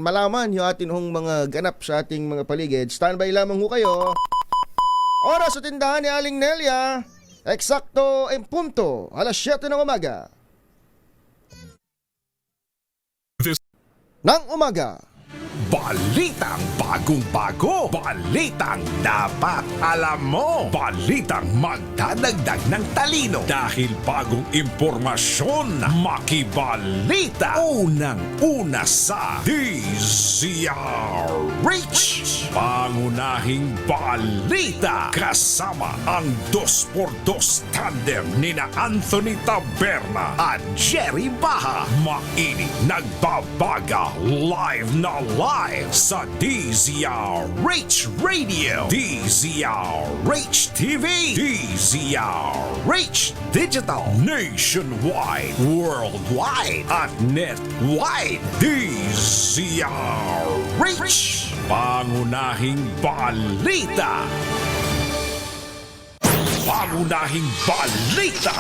malaman yung atin hong mga ganap sa ating mga paligid. Standby lamang ho kayo. Oras sa tindahan ni Aling Nelia. Eksakto en punto, alas 7 ng umaga. Ng umaga. Balitang bagong-bago. Balitang dapat alam mo. Balitang magdadagdag ng talino. Dahil bagong impormasyon, makibalita. Unang-una sa DZRH. Pangunahing balita. Kasama ang 2x2 tandem nina Anthony Taberna at Jerry Baha. Mainit nagbabaga live na live sa DZRH Radio, DZRH TV, DZRH Digital, Nationwide, Worldwide, at Netwide. DZRH, pangunahing balita. Pangunahing balita. Pangunahing balita.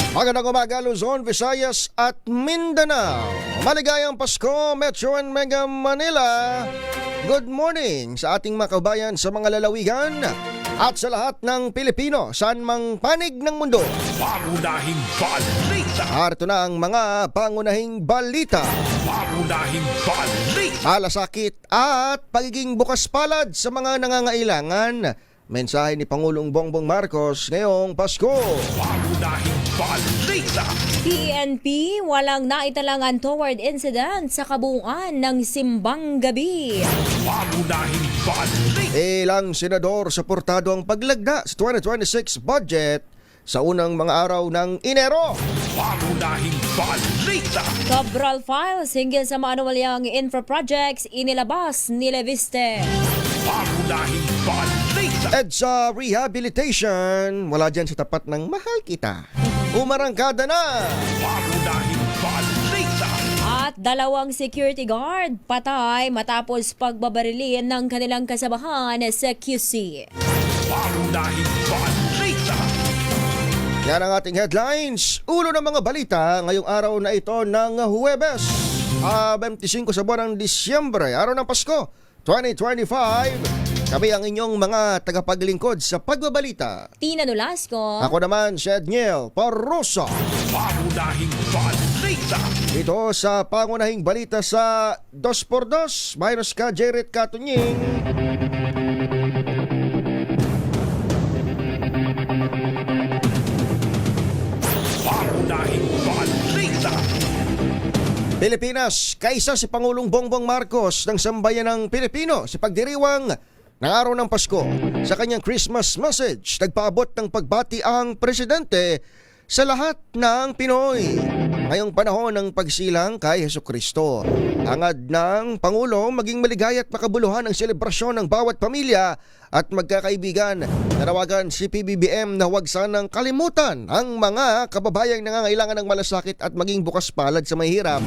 Magandang umaga Luzon, Visayas at Mindanao. Maligayang Pasko, Metro and Mega Manila. Good morning sa ating mga kabayan sa mga lalawigan at sa lahat ng Pilipino saan mang panig ng mundo. Pangunahing balita. Harito na ang mga pangunahing balita. Pangunahing balita. Malasakit at pagiging bukas palad sa mga nangangailangan. Mensahe ni Pangulong Bongbong Marcos ngayong Pasko. Pangunahing balita. PNP walang naitalangan toward incident sa kabuuan ng simbang gabi. Pangunahing balita. Ilang senador suportado ang paglagda sa 2026 budget sa unang mga araw ng Enero. Pangunahing balita. Cabral files hinggil sa maanuwalyang infra projects inilabas ni Leviste. Pangunahing balita. EDSA Rehabilitation, wala dyan sa tapat ng mahal kita. Umarangkada na. Pangunahing balita. At dalawang security guard patay matapos pagbabarilin ng kanilang kasamahan sa QC. Pangunahing balita. Yan ang ating headlines. Ulo ng mga balita ngayong araw na ito ng Huwebes, 25 sa buwan ng Disyembre, araw ng Pasko 2025. Kami ang inyong mga tagapaglingkod sa pagbabalita. Tina Nolasco. Ako naman si Edniel Parrosa. Pangunahing balita. Ito sa pangunahing balita sa 2x2. Minus ka, Jared Katunying. Pangunahing balita. Pilipinas, kaisa si Pangulong Bongbong Marcos ng sambayan ng Pilipino sa pagdiriwang ng araw ng Pasko. Sa kanyang Christmas message, nagpaabot ng pagbati ang presidente sa lahat ng Pinoy ngayong panahon ng pagsilang kay Hesukristo. Hangad ng Pangulo maging maligaya at makabuluhan ang selebrasyon ng bawat pamilya at magkakaibigan. Nanawagan si PBBM na huwag sanang kalimutan ang mga kababayang nangangailangan ng malasakit at maging bukas palad sa mahirap,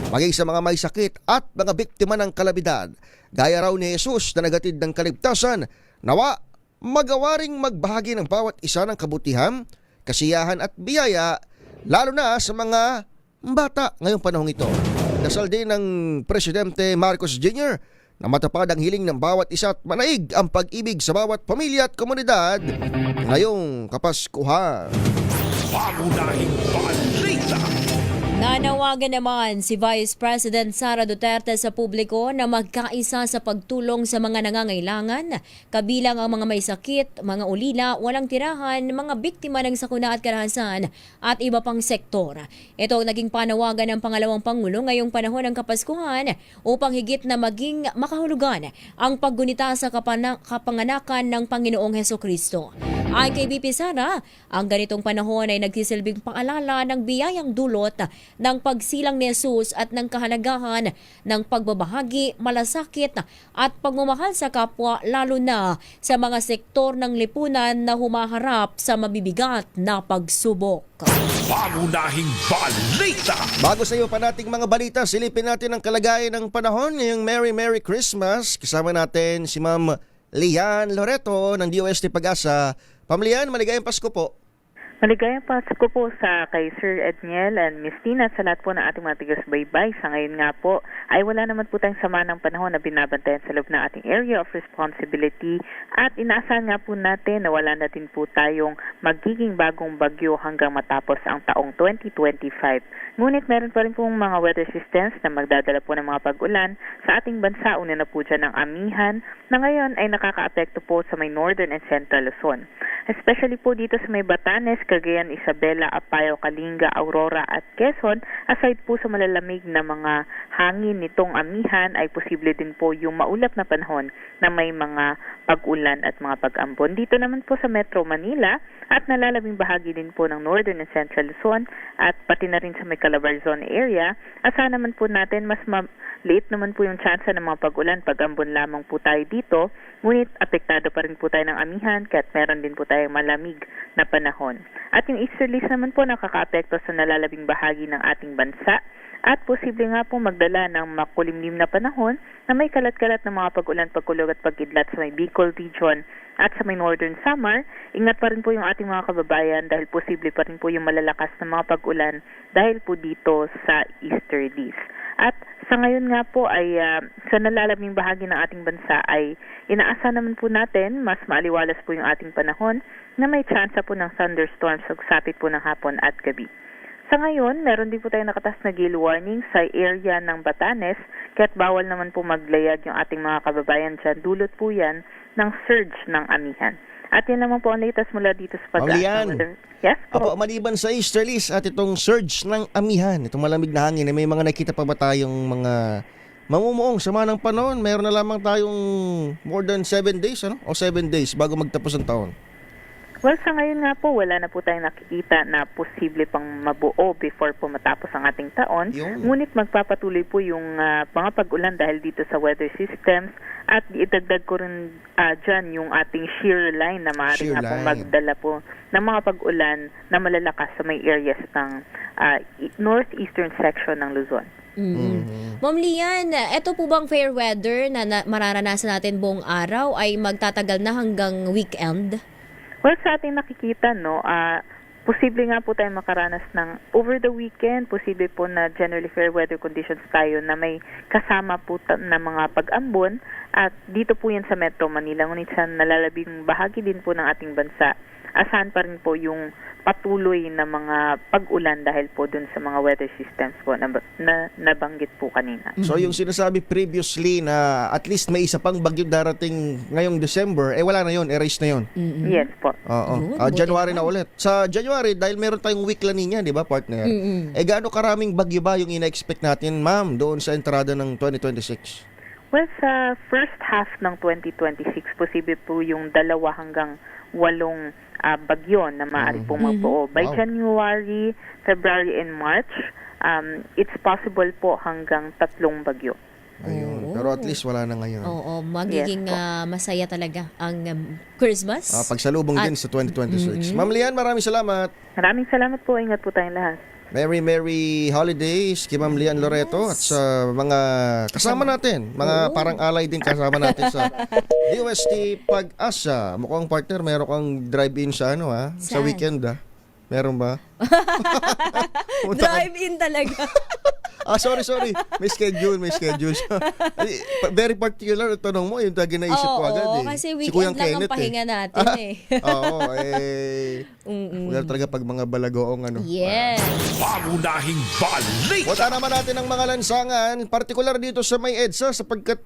maging sa mga may sakit at mga biktima ng kalabidad. Gaya raw ni Jesus na nagatid ng kaligtasan, nawa magawa ring magbahagi ng bawat isa ng kabutihan, kasiyahan at biyaya, lalo na sa mga bata ngayong panahong ito. Dasal din ng Presidente Marcos Jr. na matapad ang hiling ng bawat isa at manaig ang pag-ibig sa bawat pamilya at komunidad ngayong Kapaskuhan. Pangunahing balita. Nanawagan naman si Vice President Sara Duterte sa publiko na magkaisa sa pagtulong sa mga nangangailangan, kabilang ang mga may sakit, mga ulila, walang tirahan, mga biktima ng sakuna at karahasan at iba pang sektor. Ito ang naging panawagan ng pangalawang Pangulo ngayong panahon ng Kapaskuhan upang higit na maging makahulugan ang paggunita sa kapanganakan ng Panginoong Hesukristo. Ayon kay VP Sara, ang ganitong panahon ay nagsisilbing paalala ng biyayang dulot ng pagsilang ni Jesus at ng kahalagahan ng pagbabahagi, malasakit at pagmamahal sa kapwa, lalo na sa mga sektor ng lipunan na humaharap sa mabibigat na pagsubok. Pangunahing balita. Bago sa iyo pa nating mga balita, silipin natin ang kalagayan ng panahon ngayong Merry Christmas. Kasama natin si Ma'am Lian Loreto ng DOST Pag-asa. Ma'am Lian, maligayang Pasko po. Maligayang Pasko po sa kay Sir Edniel and Miss Tina sa lahat po ng ating mga tigas-baybay. Sa ngayon nga po ay wala naman po tayong sama ng panahon na binabantayan sa loob ng ating area of responsibility at inaasahan nga po natin na wala na din po tayong magiging bagong bagyo hanggang matapos ang taong 2025. Ngunit meron pa rin pong mga weather systems na magdadala po ng mga pag-ulan sa ating bansa. Una na po dyan ang Amihan na ngayon ay nakaka-apekto po sa may northern and central Luzon. Especially po dito sa may Batanes, Cagayan, Isabela, Apayao, Kalinga, Aurora at Quezon. Aside po sa malalamig na mga hangin nitong Amihan ay posible din po yung maulap na panahon na may mga pag-ulan at mga pag-ambon. Dito naman po sa Metro Manila at nalalabing bahagi din po ng northern and central Luzon at pati na rin sa may Calabarzon area. Asahan naman po natin mas maliit naman po yung tsansa ng mga pag-ulan, pag-ambon lamang po tayo dito. Ngunit apektado pa rin po tayo ng Amihan kaya't meron din po tayong malamig na panahon. At yung easterlies naman po nakaka-apekto sa nalalabing bahagi ng ating bansa at posible nga po magdala ng makulimlim na panahon na may kalat-kalat ng mga pag-ulan, pagkulog at pagkidlat sa may Bicol region at sa may Northern Samar. Ingat pa rin po yung ating mga kababayan dahil posible pa rin po yung malalakas na mga pag-ulan dahil po dito sa easterlies. At sa ngayon nga po ay sa nalalabing bahagi ng ating bansa ay inaasa naman po natin mas maaliwalas po yung ating panahon na may tsansa po ng thunderstorms sa sapit po ng hapon at gabi. Sa ngayon, meron din po tayong nakatas na gale warning sa area ng Batanes kaya't bawal naman po maglayag yung ating mga kababayan dyan. Dulot po yan ng surge ng Amihan. At yan naman po ang latest mula dito sa Pag-asa. Yes po. Apo, maliban sa easterlies at itong surge ng Amihan, itong malamig na hangin, may mga nakita pa ba tayong mga mamumuong sama ng panahon? Meron na lamang tayong more than 7 days, ano? O 7 days bago magtapos ang taon. Well, sa ngayon nga po, wala na po tayong nakikita na posible pang mabuo before po matapos ang ating taon. Ngunit magpapatuloy po yung mga pag-ulan dahil dito sa weather systems at idagdag ko rin dyan yung ating shear line na maaaring nga pong magdala po ng mga pag-ulan na malalakas sa may areas ng northeastern section ng Luzon. Ma'am Lian, eto po bang fair weather na mararanasan natin buong araw ay magtatagal na hanggang weekend? Well, sa ating nakikita, posible nga po tayo makaranas ng over the weekend, posible po na generally fair weather conditions tayo na may kasama po na mga pag-ambon at dito po yan sa Metro Manila. Ngunit sa nalalabing bahagi din po ng ating bansa, asahan pa rin po yung patuloy na mga pag-ulan dahil po dun sa mga weather systems po na nabanggit po kanina. So yung sinasabi previously na at least may isa pang bagyo darating ngayong December, wala na yun, erase na yun. Yes po. Oo. January na ulit. Sa January, dahil meron tayong week La Nina, di ba, partner? Gaano karaming bagyo ba yung ina-expect natin, ma'am, doon sa entrada ng 2026? Well, sa first half ng 2026, posible po yung 2 hanggang 8 bagyo na maaari pong magbuo. By January, February, and March, it's possible po hanggang 3 bagyo. Ayun. Pero at least wala na ngayon. Oo, magiging masaya talaga ang Christmas. Pagsalubong din sa 2026. Ma'am Lian, maraming salamat. Maraming salamat po. Ingat po tayong lahat. Merry holidays kay Ma'am Lian Loreto at sa mga kasama natin, mga parang alay din kasama natin sa DOST Pag-asa. Mukhang partner, meron kang drive-in sa sa weekend Meron ba? Pumunta ka- Drive-in talaga. sorry. May schedule. Very particular ang tanong mo. Yung tagay naisip ko agad eh. Kasi Si weekend Kuyang lang ang Kenneth, pahinga natin eh. Oo, Wala talaga pag mga balagoong ano. Yes. Pangunahing balita. Punta naman natin ang mga lansangan, partikular dito sa may EDSA sapagkat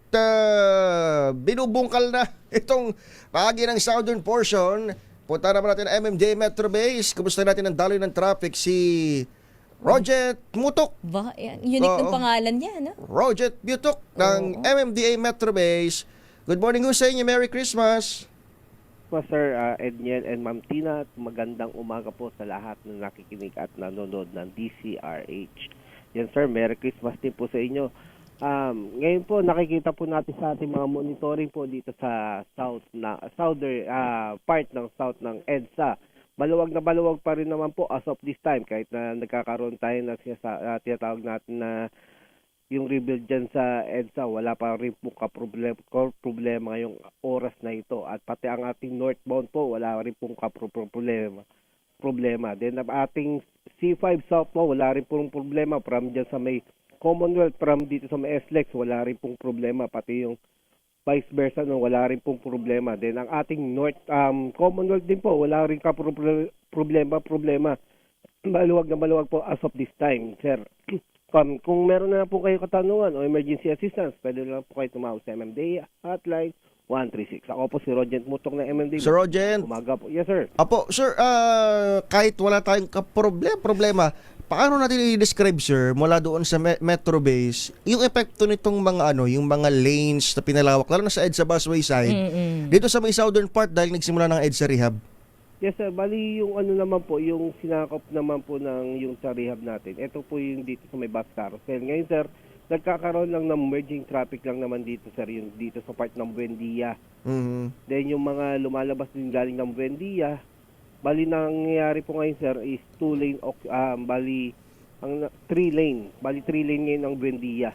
binubungkal na itong bahagi ng southern portion. Punta naman natin ang MMDA Metro Base. Kumusta natin ang daloy ng traffic si Rojet Mutok. Unique ng Oo. pangalan niya, no? Rojet Mutok ng MMDA Metro Base. Good morning ho sa inyo. Merry Christmas. Po Sir Edniel and Ma'am Tina, at magandang umaga po sa lahat na nakikinig at nanonood ng DCRH. Yan sir, Merry Christmas din po sa inyo. Ngayon po nakikita po natin sa ating mga monitoring po dito sa southern part ng south ng EDSA. Maluwag na maluwag pa rin naman po as of this time kahit na nagkakaroon tayo na tinatawag natin na yung rebuild dyan sa EDSA, wala pa rin po problema ngayong oras na ito. At pati ang ating northbound po, wala rin pong problema. Then ang ating C5 south po, wala rin pong problema. From dyan sa may Commonwealth, from dito sa may SLEX, wala rin pong problema. Pati yung vice versa, no, wala rin pong problema. Then ang ating north Commonwealth din po, wala rin problema. Maluwag na maluwag po as of this time, sir. Kung meron na po kayo katanungan o emergency assistance, pwede lang po kayo tumawag sa MMDA hotline 136. Ako po si Roget Mutok ng MMDA. Sir Roget. Umaga po. Yes, sir. Apo, sir, kahit wala tayong problema, paano natin i-describe, sir, mula doon sa Metro Base, yung epekto nitong mga yung mga lanes na pinalawak, lalo na sa EDSA Busway side, dito sa may southern part dahil nagsimula ng EDSA rehab? Yes, sir. Bali, yung naman po, yung sinakop naman po ng yung sa rehab natin. Ito po yung dito sa may bus carousel. Ngayon, sir, nagkakaroon lang ng merging traffic lang naman dito, sir, yung dito sa part ng Buendia. Then, yung mga lumalabas din galing ng Buendia, bali, nangyayari po ngayon, sir, is 2 lane, bali, 3 lane. Bali, 3 lane ngayon ng Buendia.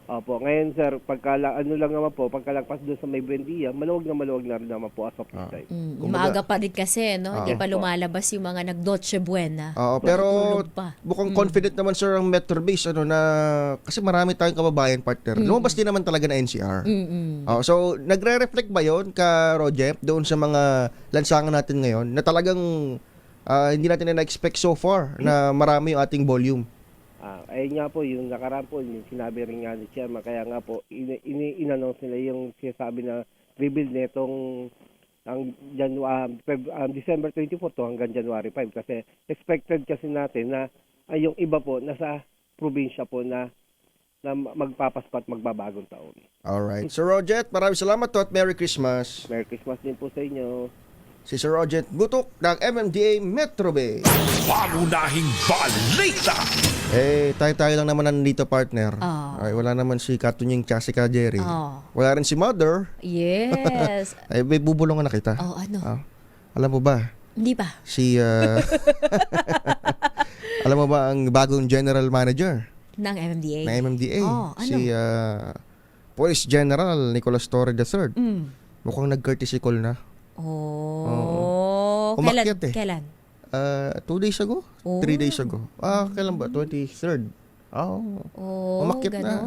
Opo, ngayon sir, pagkalagpas doon sa may Buendia, maluwag na rin naman po as of this time. Maaga pa rin kasi, no? Hindi pa lumalabas yung mga nag-Dolce Buena. Pero mukhang confident naman sir ang Metro Base na kasi marami tayong kababayan partner. Lumabas din naman talaga na NCR. So nagre-reflect ba 'yon ka Roger doon sa mga lansangan natin ngayon na talagang hindi natin na-expect so far na marami yung ating volume? Ayun nga po, yung nakaraan po, yung sinabi rin nga ni Chairman, kaya nga po, in-announce nila yung sinasabi na rebuild netong December 24 to hanggang January 5. Kasi expected kasi natin na yung iba po, nasa probinsya po na magpapaspat magbabagong taon. Alright. Sir Roget, maraming salamat to at Merry Christmas. Merry Christmas din po sa inyo. Si Sir Roget Butok ng MMDA Metro Bay. Pangunahing balita. Tayo lang naman nandito, partner. Ay, wala naman si Katunying tsaka si Ka Jerry. Wala rin si Mother. Yes. Ay, may bubulungan na kita. Ano? Alam mo ba? Hindi pa. Alam mo ba ang bagong general manager? Ng MMDA? Ng MMDA. Ano? Si Police General Nicolas Torre III. Mukhang nag-courtesy call na. Kailan? 2 days ago? 3 days ago. Kailan ba? 23rd. Umakyat na.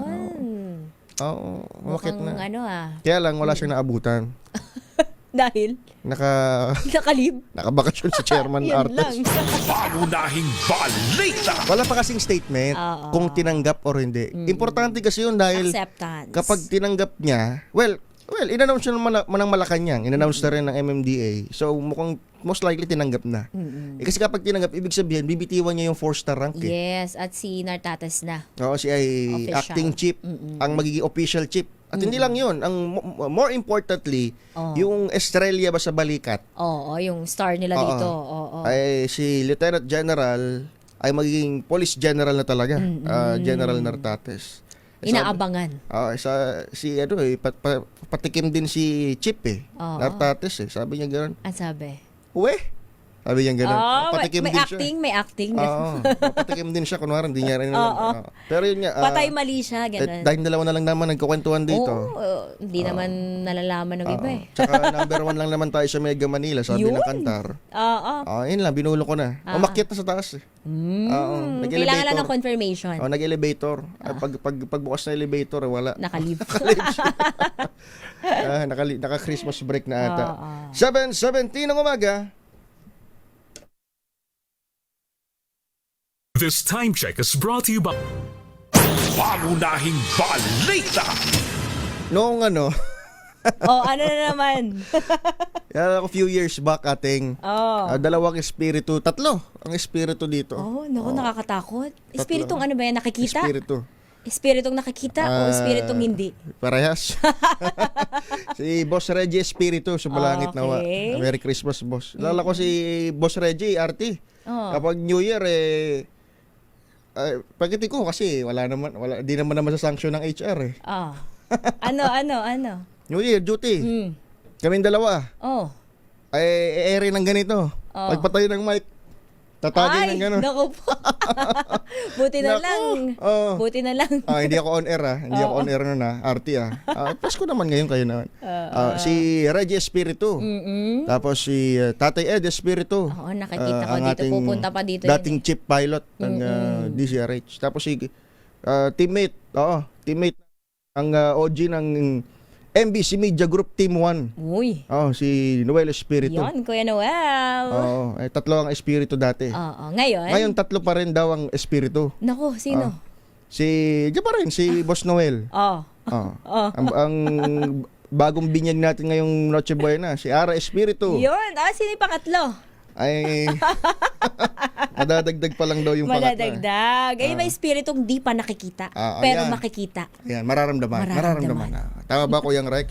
Umakyat na. Kaya lang, wala siyang naabutan. Dahil? Nakalib? Nakabakasyon si Chairman Artes. Pangunahing balita. Wala pa kasing statement kung tinanggap or hindi. Importante kasi yun dahil acceptance. Kapag tinanggap niya, well, in-announce siya ng Malacanang, in-announce na rin ng MMDA. So, mukhang most likely tinanggap na. Kasi kapag tinanggap, ibig sabihin, bibitiwan niya yung 4-star rank. Yes, at si Nartates na. Oo, siya ay acting chief, ang magiging official chief. At hindi lang yun, ang more importantly, yung estrella ba sa balikat. Yung star nila dito. Ay si Lieutenant General ay magiging Police General na talaga. General Nartates. Inaabangan. Patikim din si Chip Nartates Sabi niya gano'n. Ang sabi? Sabi niya ganun. May din acting, siya. may acting. Oo. Papatikim din siya. Kunwari, hindi niya rin alam. Oo. Pero yun nga. Patay mali siya, ganun. Dahil dalawa na lang naman nagkukwentuhan dito. Hindi naman nalalaman ng iba eh. Tsaka number 1 lang naman tayo sa Mega Manila, sabi ng kantar. Yun lang, binulong ko na. Umakyat na sa taas eh. Kailangan lang ng confirmation. Nag-elevator. Pagbukas na elevator, wala. Naka-leave. Naka-Christmas break na ata. 7:17 ng umaga. This time check is brought to you by Pangunahing Balita. Noong ano ano na naman? a few years back ating dalawang espiritu, tatlo ang espiritu dito. Nakakatakot. Espiritong ano ba yan? Nakikita? Espiritong nakikita o espiritong hindi? Parehas. Si Boss Reggie Espiritu, sumalangit nawa. Merry Christmas, boss. Lala ko si Boss Reggie, RT. Kapag New Year, pagkiti ko kasi di naman masasanction ng HR eh. Ano? New Year, duty. Kaming dalawa. Ere ng ganito. Pagpatayo ng mic, tatagin ng gano'n. Naku po. Buti na lang. Buti na lang. Hindi ako on air Hindi ako on air nun RT Pasko naman ngayon kayo naman. Si Reggie Espiritu. Tapos si Tatay Ed Espiritu. Nakikita ko dito. Pupunta pa dito. Dating chief pilot ng DCRH. Tapos si teammate ang OG ng MBC Media Group Team 1. Uy. Si Noel Espiritu. Yan, Kuya Noel. Tatlo ang espiritu dati. Ngayon? Ngayon tatlo pa rin daw ang espiritu. Nako, sino? Diyan pa rin, si Boss Noel. Ang bagong binyag natin ngayong Noche Buena, si Ara Espiritu. Yun, sino yung pangatlo? Ay, madadagdag pa lang daw yung pangatlo. Madadagdag. May espiritong di pa nakikita, pero makikita. Yan, mararamdaman. Tama ba ko yung Rex?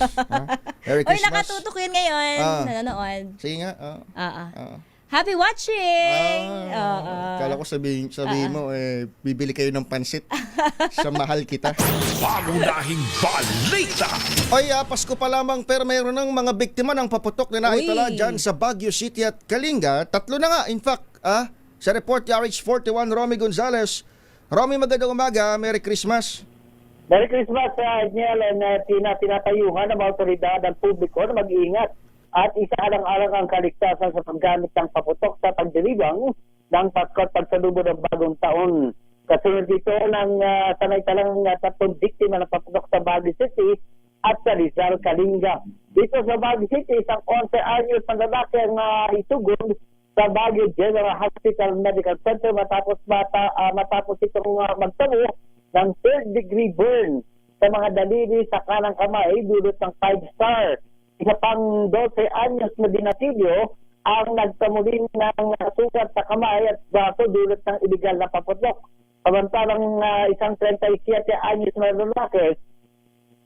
Merry Christmas. Nakatutok yun ngayon. Nanonood. Sige nga. Happy watching! Kala ko sabihin mo, bibili kayo ng pansit sa mahal kita. Pangunahing Balita. Pasko pa lamang pero mayroon ng mga biktima ng paputok na naitala dyan sa Baguio City at Kalinga. Tatlo na nga, in fact, sa report RH41, Romy Gonzales. Romy, magandang umaga. Merry Christmas. Merry Christmas, Daniel, and tinatayuhan ng mga otoridad ng publiko na mag-iingat at isaalang-alang ang kaligtasan sa paggamit ng paputok sa pagdiriwang ng Pasko at pagsalubo ng bagong taon. Kasunod dito ng sanay-talang 3 biktima ng paputok sa Baguio City at sa Rizal, Kalinga. Dito sa Baguio City, isang 11 anyos na lalaki ang itugod sa Baguio General Hospital Medical Center matapos itong magtamo ng 3rd-degree burn sa mga daliri sa kanang kamay dulot ng 5-star. Isa pang 12 anyos na dinatilyo ang nagtamulin ng sugat sa kamay at braso dulot ng iligal na paputok. Samantalang isang 37 anyos na lalaki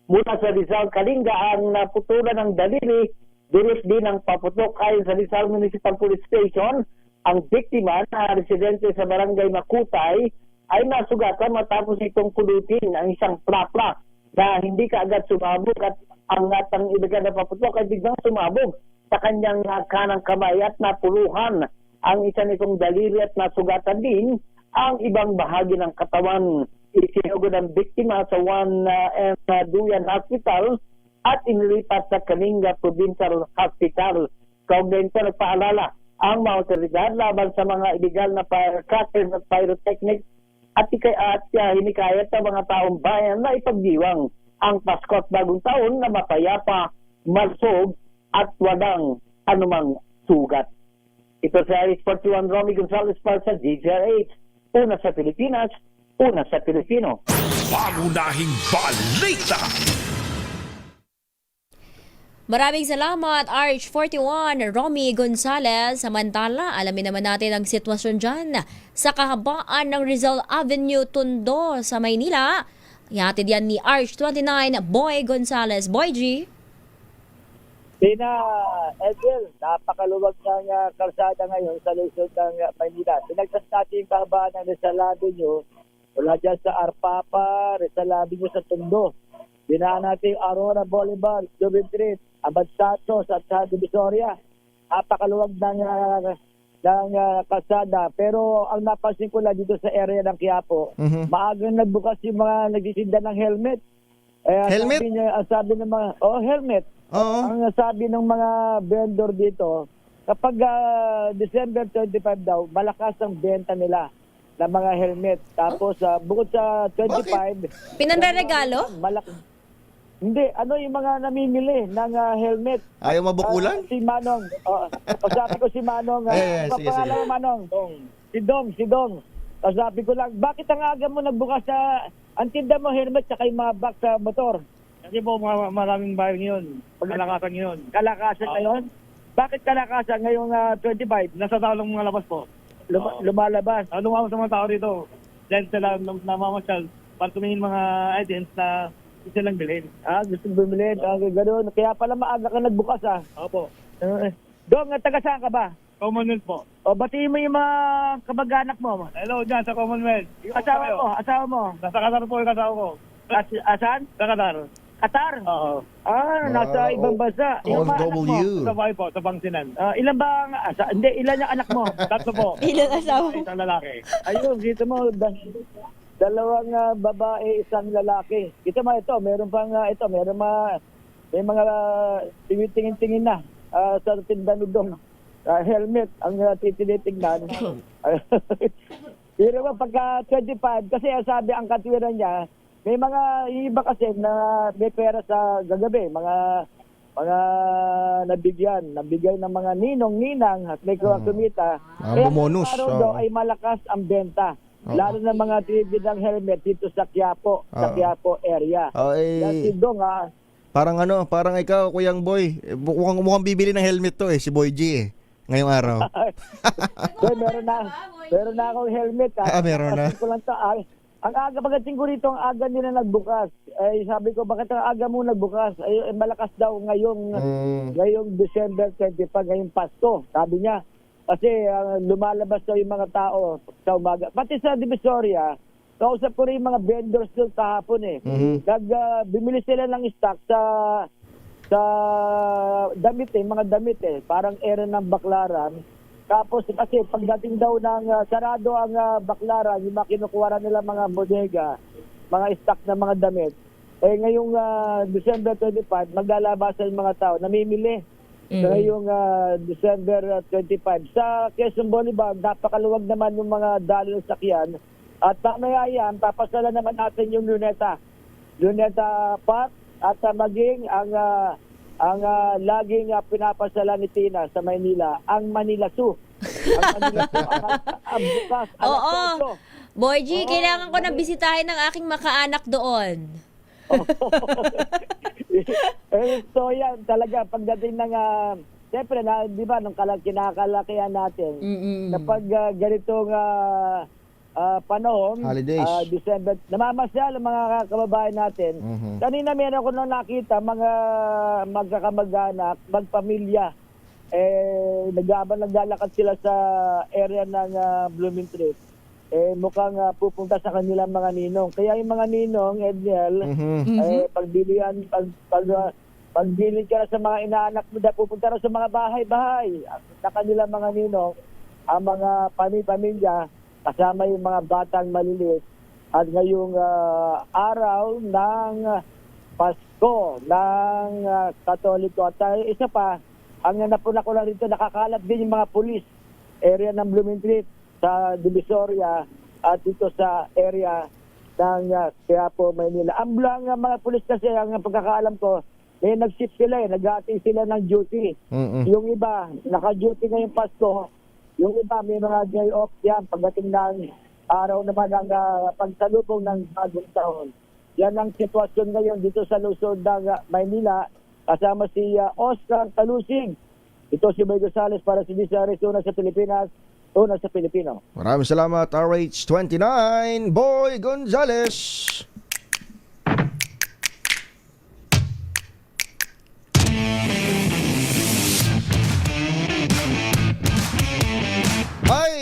mula sa Rizal, Kalinga ang naputulan ng daliri dulot din ng paputok. Ayon sa Rizal Municipal Police Station, ang biktima na residente sa barangay Makutay ay nasugatan matapos itong pulutin ang isang plapla na hindi kaagad sumabog at ang natang iligal na paputok ay biglang sumabog sa kanyang kanang kamay at napuluhan ang isa nitong daliri at nasugatan din ang ibang bahagi ng katawan. Isinugod ang biktima sa Duyan Hospital at inilipat sa Kalinga Provincial Hospital. Kaugnay nito nagpaalala ang mga otoridad laban sa mga iligal na firecrackers at pyrotechnics at hinikayat sa mga taong bayan na ipagdiwang ang Pasko at Bagong Taon na mapayapa, malusog at walang anumang sugat. Ito sa RH41, Romy Gonzales para sa DZRH. Una sa Pilipinas, una sa Pilipino. Pangunahing Balita. Maraming salamat, RH41, Romy Gonzales. Samantala, alamin naman natin ang sitwasyon dyan sa kahabaan ng Rizal Avenue, Tondo sa Maynila. Ihatid yan ni RH29, Boy Gonzales. Boy G. Edel, napakaluwag ng kalsada ngayon sa lungsod ng Maynila. Pinagtas natin yung kahabaan ng Rizal Avenue mula dyan sa Arpapa, Rizal Avenue sa Tondo. Dinaan natin yung Aurora Boulevard, Jubin Street, Abad Santos at sa Divisoria. Napakaluwag ng ng kalsada. Pero ang napansin ko lang dito sa area ng Quiapo, maagang nagbukas yung mga nagtitinda ng helmet. Helmet? Ang sabi ng mga, helmet. Oo. Ang sabi ng mga vendor dito, kapag December 25 daw, malakas ang benta nila ng mga helmet. Tapos bukod sa 25, Pinanreregalo? Hindi, yung mga namimili ng helmet. Ayaw mabukulan? Si Manong. Kasabi ko si Manong. Sige. Pangalan mo, Manong? Si Dong. Kasabi ko lang, bakit ang aga mo nagbukas ang tinda mo helmet tsaka yung mga box sa motor? Kasi po maraming bayan ngayon. Kalakasan ngayon. Kalakasan ngayon? Bakit kalakasan ngayong 25? Nasa tao lang mga labas po. Lumalabas. Lumabas sa mga tao dito. Dahil sila namamasyal para tumingin mga items na gusto lang bilhin. Gusto bumili. Ganoon. Kaya pala maaga ka nagbukas Opo. Dong, taga saan ka ba? Commonwealth po. Batiin mo yung mga kamag-anak mo. Hello dyan sa Commonwealth. Asawa mo. Nasa Qatar po yung asawa ko. Asan? Sa Qatar. Qatar? Oo. Nasa ibang bansa. Yung mga anak mo? Sa bahay po, sa Pangasinan. Ilan ba ang ilan yung anak mo? Tatlo po. Ilan asawa? Isang lalaki. Ayun, dito mo, dalawang babae, isang lalaki. Ito meron pang may mga tingin-tingin na sa tinda ni Dong. Helmet ang titinitingnan. Pero pagka 25, kasi sabi ang katwiran niya, may mga iba kasi na may pera sa gagabi, mga nabigay ng mga ninong-ninang at may kumita. Kaya bumonus. araw daw ay malakas ang benta. Lalo na mga tinitid ng helmet dito sa Quiapo, sa Quiapo area. Si Dong Parang ikaw, Kuyang Boy, mukhang bibili ng helmet to si Boy G ngayong araw. meron na akong helmet. Meron na. Ko lang ang aga pagdating ko rito, ang aga nila nagbukas. Sabi ko, bakit ang aga mo nagbukas? Malakas daw ngayong December 25, ngayong Pasko. Sabi niya, kasi lumalabas daw yung mga tao sa umaga. Pati sa Divisoria, kausap ko rin yung mga vendors doon kahapon bumili sila ng stock sa damit mga damit parang era ng Baclaran. Tapos kasi pagdating daw ng sarado ang Baclaran, yung mga kinukuha nila mga bodega, mga stock na mga damit. Ngayong December 25, maglalabasan yung mga tao, namimili. Ngayong December 25. Sa Quezon Boulevard, napakaluwag naman yung mga dalo ng sakyan. At mamaya yan, papasala naman natin yung Luneta Park at maging ang laging pinapasala ni Tina sa Maynila, ang Manila Zoo. Ang Manila Zoo ang bukas. Oo. Boy G, kailangan ko na bisitahin ng aking makaanak doon. So yan, talaga, pagdating ng, siyempre, di ba, nung kinakalakihan natin, kapag ganitong panahon, holidays, December, namamasyal ang mga kababayan natin. Kanina meron ko nung nakita mga magkakamag-anak, magpamilya, naglalakad sila sa area ng Blooming Street. Mukhang pupunta sa kanilang mga ninong. Kaya yung mga ninong, Edniel, pagbilin ka na sa mga inaanak mo, pupunta na sa mga bahay-bahay sa kanilang mga ninong, ang mga pamilya, kasama yung mga batang maliliit. At ngayong araw ng Pasko ng Katoliko. At isa pa, ang napuna ko lang rito, nakakalat din yung mga pulis area ng Blooming Street sa Divisoria at dito sa area ng Quiapo, Maynila. Ang mga pulis kasi, ang pagkakaalam ko, nag-shift sila nag-aating sila ng duty. Yung iba, naka-duty ngayong Pasko. Yung iba, may mga day off yan pagdating ng araw naman ng pagsalubong ng bagong taon. Yan ang sitwasyon ngayon dito sa Luzon ng Maynila. Kasama si Oscar Talusig. Ito si Boy Gonzales para si DZRH, una sa Pilipinas, una sa Pilipino. Maraming salamat, RH29, Boy Gonzales.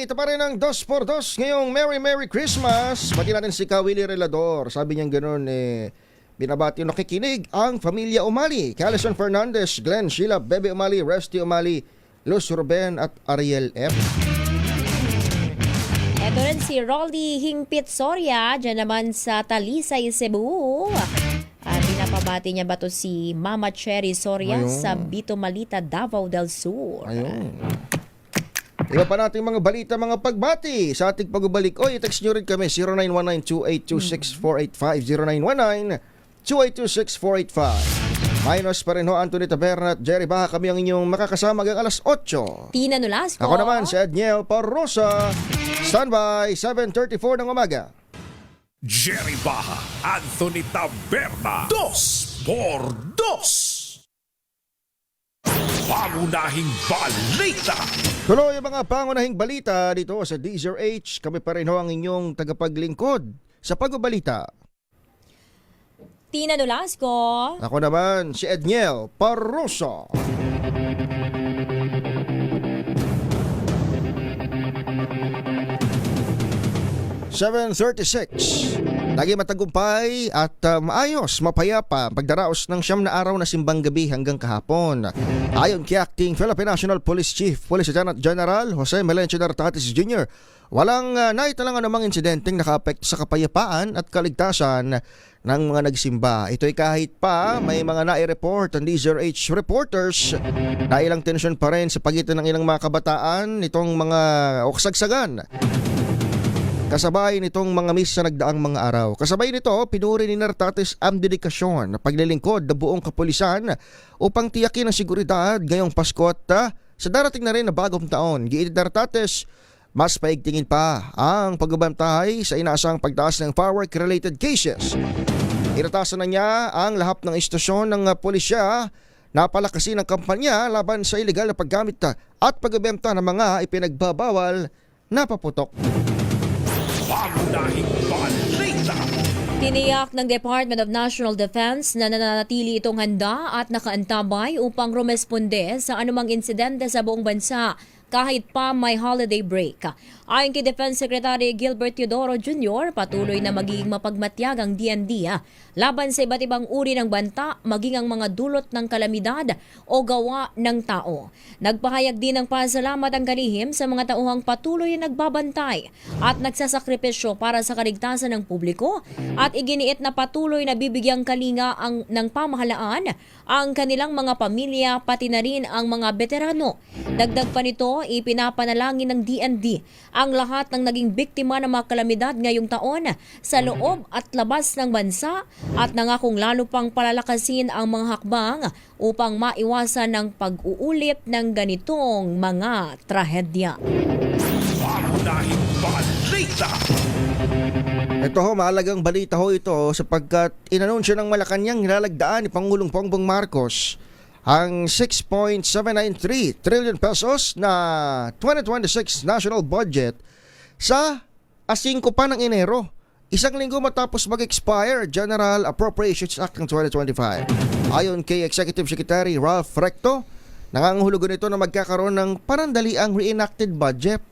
Ito pa rin ang 2x2 ngayong Merry Christmas. Bati natin si Willie Relador. Sabi niya gano'n, binabati yung nakikinig ang Pamilya Umali. Alison Fernandez, Glenn, Sheila, Bebe Umali, Resty Umali, Luz Ruben at Ariel F. Ito rin si Rolly Hingpit Soria, dyan naman sa Talisay, Cebu. At pinapabati niya ba to si Mama Cherry Soria Ayun. sa Bito Malita, Davao del Sur. Ayun. Iba pa natin mga balita, mga pagbati sa ating pagbabalik. Oy, i-text nyo rin kami 0919-2826-485 0919-2826-485. Minus pa rin ho, Anthony Taberna at Jerry Baha, kami ang inyong makakasama hanggang alas 8. Tina Nolasco. Ako naman si Edniel Parrosa. Standby, 7:34 ng umaga. Jerry Baha, Anthony Taberna, 2x2. Pangunahing balita. Tuloy ang mga pangunahing balita dito sa DZRH. Kami pa rin ho ang inyong tagapaglingkod sa pagbabalita. Tina Nolasco. Ako naman si Edniel Parrosa. (7:36) Lagi matagumpay at maayos, mapayapa pagdaraos ng 9 na araw na simbang gabi hanggang kahapon. Ayon kay Acting Philippine National Police Chief Police Lieutenant General Jose Melencio Nartatis Jr., walang naitalang anumang insidenteng nakaapekto sa kapayapaan at kaligtasan ng mga nagsimba. Ito'y kahit pa may mga nai-report ang DZRH reporters na ilang tensyon pa rin sa pagitan ng ilang mga kabataan nitong mga oksagsagan. Kasabay nitong mga misa na nagdaang mga araw. Kasabay nito, pinuri ni Nartatis ang dedikasyon na paglilingkod ng buong kapulisan upang tiyakin ang seguridad ngayong Pasko at sa darating na rin na bagong taon. Giit Nartatis, mas paigtingin pa ang pagbabantay sa inaasang pagtaas ng firework-related cases. Inatasan na niya ang lahat ng istasyon ng pulisya na palakasin ang kampanya laban sa illegal na paggamit at pagbebenta ng mga ipinagbabawal na paputok. Pangunahing balita. Tiniyak ng Department of National Defense na nananatili itong handa at nakaantabay upang rumesponde sa anumang insidente sa buong bansa kahit pa may holiday break. Ayon kay Defense Secretary Gilbert Teodoro Jr., patuloy na magiging mapagmatyag ang DND laban sa iba't ibang uri ng banta, maging ang mga dulot ng kalamidad o gawa ng tao. Nagpahayag din ng pasalamat ang kalihim sa mga tauhang patuloy na nagbabantay at nagsasakripisyo para sa kaligtasan ng publiko at iginiit na patuloy na bibigyang kalinga ng pamahalaan ang kanilang mga pamilya pati na rin ang mga veterano. Dagdag pa nito, ipinapanalangin ng DND ang lahat ng naging biktima ng mga kalamidad ngayong taon sa loob at labas ng bansa at nangakong lalo pang palalakasin ang mga hakbang upang maiwasan ang pag-uulit ng ganitong mga trahedya. Pangunahing balita. Ito ho, mahalagang balita ho ito sapagkat inanunsyo ng Malacanang nilalagdaan ni Pangulong Bongbong Marcos ang 6.793 trillion pesos na 2026 national budget sa 5 pa ng Enero. Isang linggo matapos mag-expire General Appropriations Act ng 2025. Ayon kay Executive Secretary Ralph Recto, nangangahulugan ito na magkakaroon ng panandaliang reenacted budget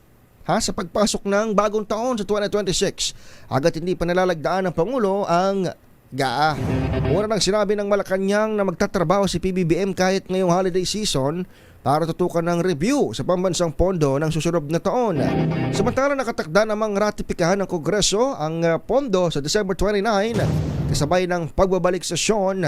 sa pagpasok ng bagong taon sa 2026. Agad hindi pa nalalagdaan ng Pangulo ang GAA. Una nang sinabi ng Malacanang na magtatrabaho si PBBM kahit ngayong holiday season para tutukan ng review sa pambansang pondo ng susunod na taon. Samantala nakatakda namang ratipikahan ng Kongreso ang pondo sa December 29 kasabay ng pagbabalik sesyon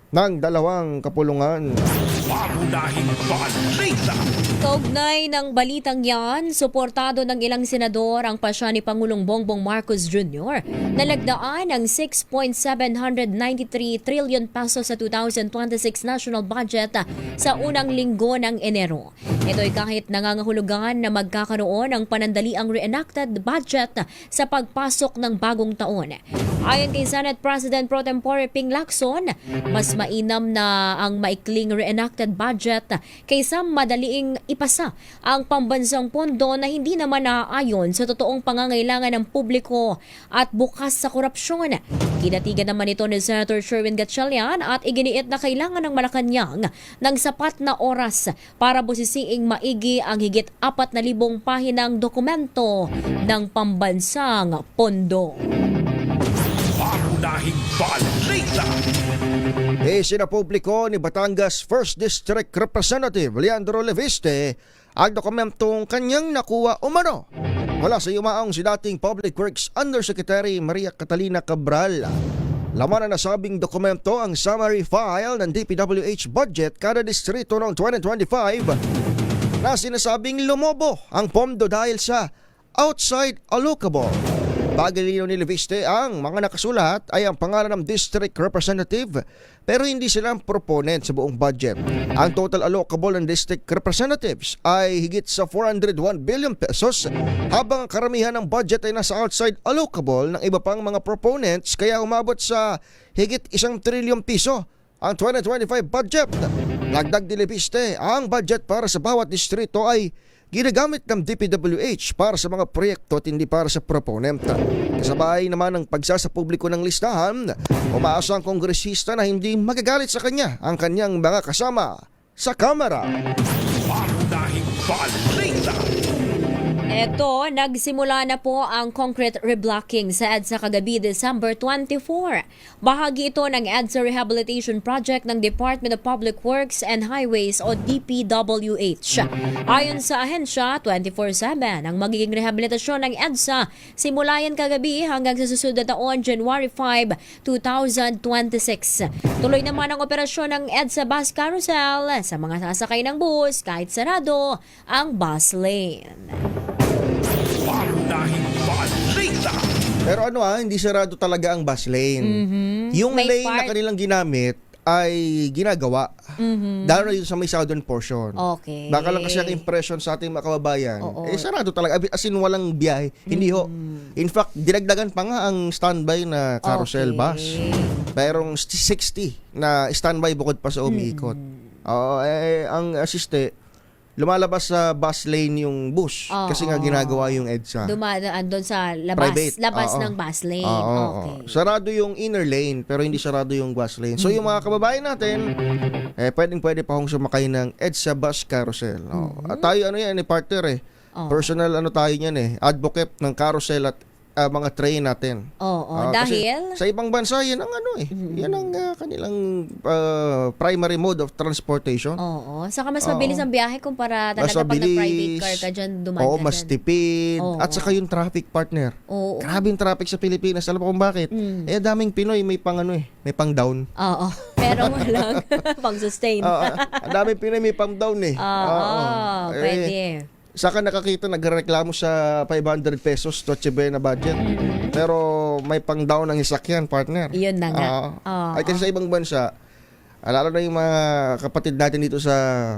ng dalawang kapulungan. Pangunahing balita. Kaugnay ng balitang yan, suportado ng ilang senador ang pasya ni Pangulong Bongbong Marcos Jr. na lagdaan ng 6.793 trillion pesos sa 2026 national budget sa unang linggo ng Enero. Ito'y kahit nangangahulugan na magkakaroon ng panandaliang reenacted budget sa pagpasok ng bagong taon. Ayon kay Senate President Pro Tempore Ping Lacson, mas mainam na ang maikling reenacted budget kaysa madaliing ipasa ang pambansang pondo na hindi naman naaayon sa totoong pangangailangan ng publiko at bukas sa korupsyon. Kinatigan naman ito ni Senator Sherwin Gatchalian at iginiit na kailangan ng Malacanang ng sapat na oras para busisiing maigi ang higit 4,000 pahinang dokumento ng pambansang pondo. Pangunahing balita. Sinapubliko ni Batangas 1st District Representative Leandro Leviste ang dokumentong kanyang nakuha umano mula sa yumaong si dating Public Works Undersecretary Maria Catalina Cabral. Laman na nasabing dokumento ang summary file ng DPWH budget kada distrito noong 2025 na sinasabing lumobo ang pondo dahil sa outside allocable. Pagalino ni Leviste, ang mga nakasulat ay ang pangalan ng district representative pero hindi sila ang proponent sa buong budget. Ang total allocable ng district representatives ay higit sa 401 billion pesos habang ang karamihan ng budget ay nasa outside allocable ng iba pang mga proponents kaya umabot sa higit 1 trilyon piso ang 2025 budget. Dagdag ni Leviste, ang budget para sa bawat distrito ay ginagamit ng DPWH para sa mga proyekto at hindi para sa proponent. Kasabay naman ng pagsasapubliko ng listahan, umaasa ang kongresista na hindi magagalit sa kanya ang kanyang mga kasama sa Kamara. Pangunahing balita. Eto, nagsimula na po ang concrete reblocking sa EDSA kagabi December 24. Bahagi ito ng EDSA Rehabilitation Project ng Department of Public Works and Highways o DPWH. Ayon sa ahensya, 24/7 ang magiging rehabilitasyon ng EDSA. Simula yan kagabi hanggang sa susunod na taon, January 5, 2026. Tuloy naman ang operasyon ng EDSA Bus Carousel sa mga sasakay ng bus kahit sarado ang bus lane. Pangunahing balita. Pero hindi sarado talaga ang bus lane. Yung May lane part. na kanilang ginamit ay ginagawa. Lalo na yun sa may southern portion. Okay. Baka lang kasi ang impression sa ating mga kababayan, Oo. sarado talaga. As in, walang biyahe. Hindi ho. In fact, dinagdagan pa nga ang standby na carousel bus. Mayroong 60 na standby bukod pa sa umiikot. Ang asiste, lumalabas sa bus lane yung bus kasi nga ginagawa yung EDSA. Dumadaan doon sa labas, Private. labas Oo. ng bus lane. Oo. Okay. Sarado yung inner lane pero hindi sarado yung bus lane. So yung mga kababayan natin, pwede pa hong sumakay ng EDSA bus carousel. At tayo partner personal tayo niyan advocate ng carousel at mga train natin. Kasi Dahil? sa ibang bansa, yan ang yan ang kanilang primary mode of transportation. Oo. Saka mas mabilis ang biyahe kumpara talaga pag nag-private car ka dyan, dumaan Oo, ka mas dyan. tipid. At saka yung traffic partner. Oo. Grabe yung traffic sa Pilipinas. Alam mo kung bakit? Daming Pinoy may pang may pang down. Oo. Pero walang pang-sustain. Ang daming Pinoy may pang down Pwede. Saka nakakita nagreklamo sa 500 pesos Noche Buena budget. Pero may pang down ang isakyan, partner. Iyon na nga. Ay kasi sa ibang bansa, lalo na yung mga kapatid natin dito sa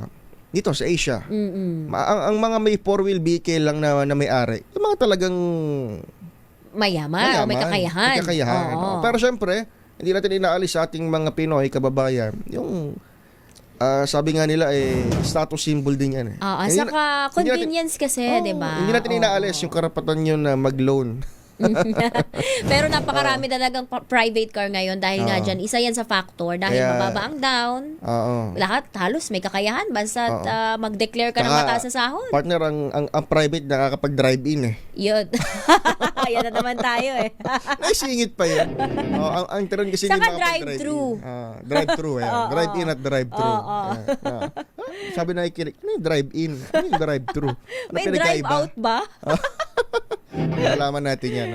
Asia. Ang mga may four-wheel vehicle lang na may-ari, yung mga talagang mayaman. May kakayahan. May kakayahan. Pero syempre, hindi natin inaalis sa ating mga Pinoy kababayan yung sabi nga nila status symbol din yan Saka convenience kasi, di ba? Hindi natin inaalis yung karapatan nyo na mag-loan. Pero napakarami talagang private car ngayon dahil nga dyan, isa yan sa factor dahil mababa ang down. Lahat halos may kakayahan basta mag-declare ka ng mataas na sahod. Partner, ang private nakakapag-drive-in Yun. Yan na naman tayo Naisingit pa yun. Ang tiran kasi saka hindi drive-thru. Drive-thru. Drive-in at drive-thru. Sabi na ikinig, ano yung drive-in? Ano yung drive-thru? May drive-out ba? Malaman natin yan.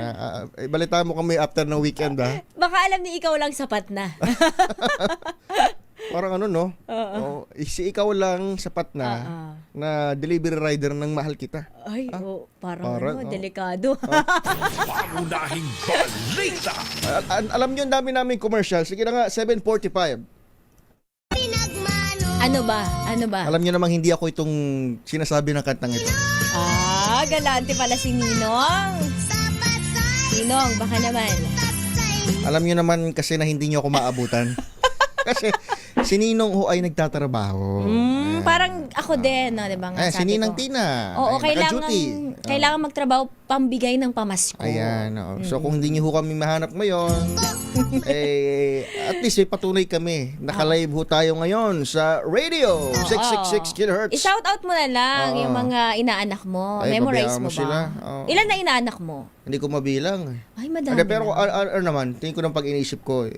Balita mo kami after ng weekend Baka alam ni ikaw lang sapat na. Parang si ikaw lang sapat na delivery rider ng mahal kita. Ay, parang delikado. Pangunahing balita. Alam nyo, ang dami namin commercial. Sige na nga, 7:45. Ano ba? Alam nyo namang hindi ako itong sinasabi ng kantang ito. Galante pala si Ninong. Ninong, baka naman. Alam nyo naman kasi na hindi nyo ako maabutan. Kasi si Ninong ay nagtatrabaho. Parang ako din, di ba nga? Si Ninang Tina. Oo, kailangan magtrabaho pambigay ng pamasko. Ayan. So kung hindi niyo ho kami mahanap ngayon, at least may patunay kami. Naka-live ho tayo ngayon sa radio. 666 kHz. I-shout out mo na lang yung mga inaanak mo. Ay, Memorize babayaan mo mo ba? sila. Oo. Ilan na inaanak mo? Hindi ko mabilang. Ay, madami. Hindi, pero naman, tingin ko ng pag-inisip ko.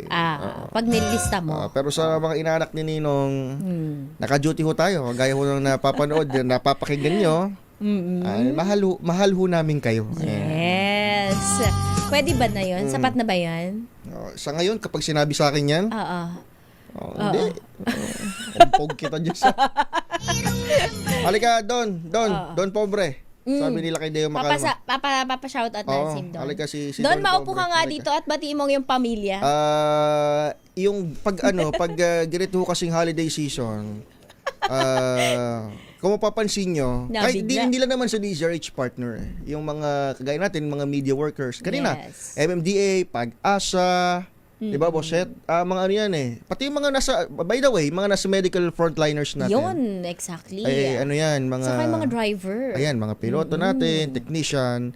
Pag nilista mo. Pero sa mga inaanak ni Ninong, naka-duty ho tayo. Gaya ho nang napapanood, napapakinggan nyo. Mahal ho namin kayo. Yes. Pwede ba na yun? Sapat na ba yan? Sa ngayon, kapag sinabi sa akin yan, hindi. Kumpog kita dyan sa... Halika, Don Pobre. Sabi nila kay Deo Makalma. Papa-shoutout na si Don. Halika si Don, Don maupo Pobre. ka nga dito at batiin mo yung pamilya. Yung pag ganito kasing holiday season, kung mapapansin nyo, kahit hindi lang naman sa DZRH partner, yung mga, kagaya natin, mga media workers, kanina, MMDA, Pag-asa, diba, Boset? Mga ano yan pati yung mga by the way, mga nasa medical frontliners natin. Yun, exactly. Ano yan, mga... Saka yung mga driver. Ayan, mga piloto natin, technician,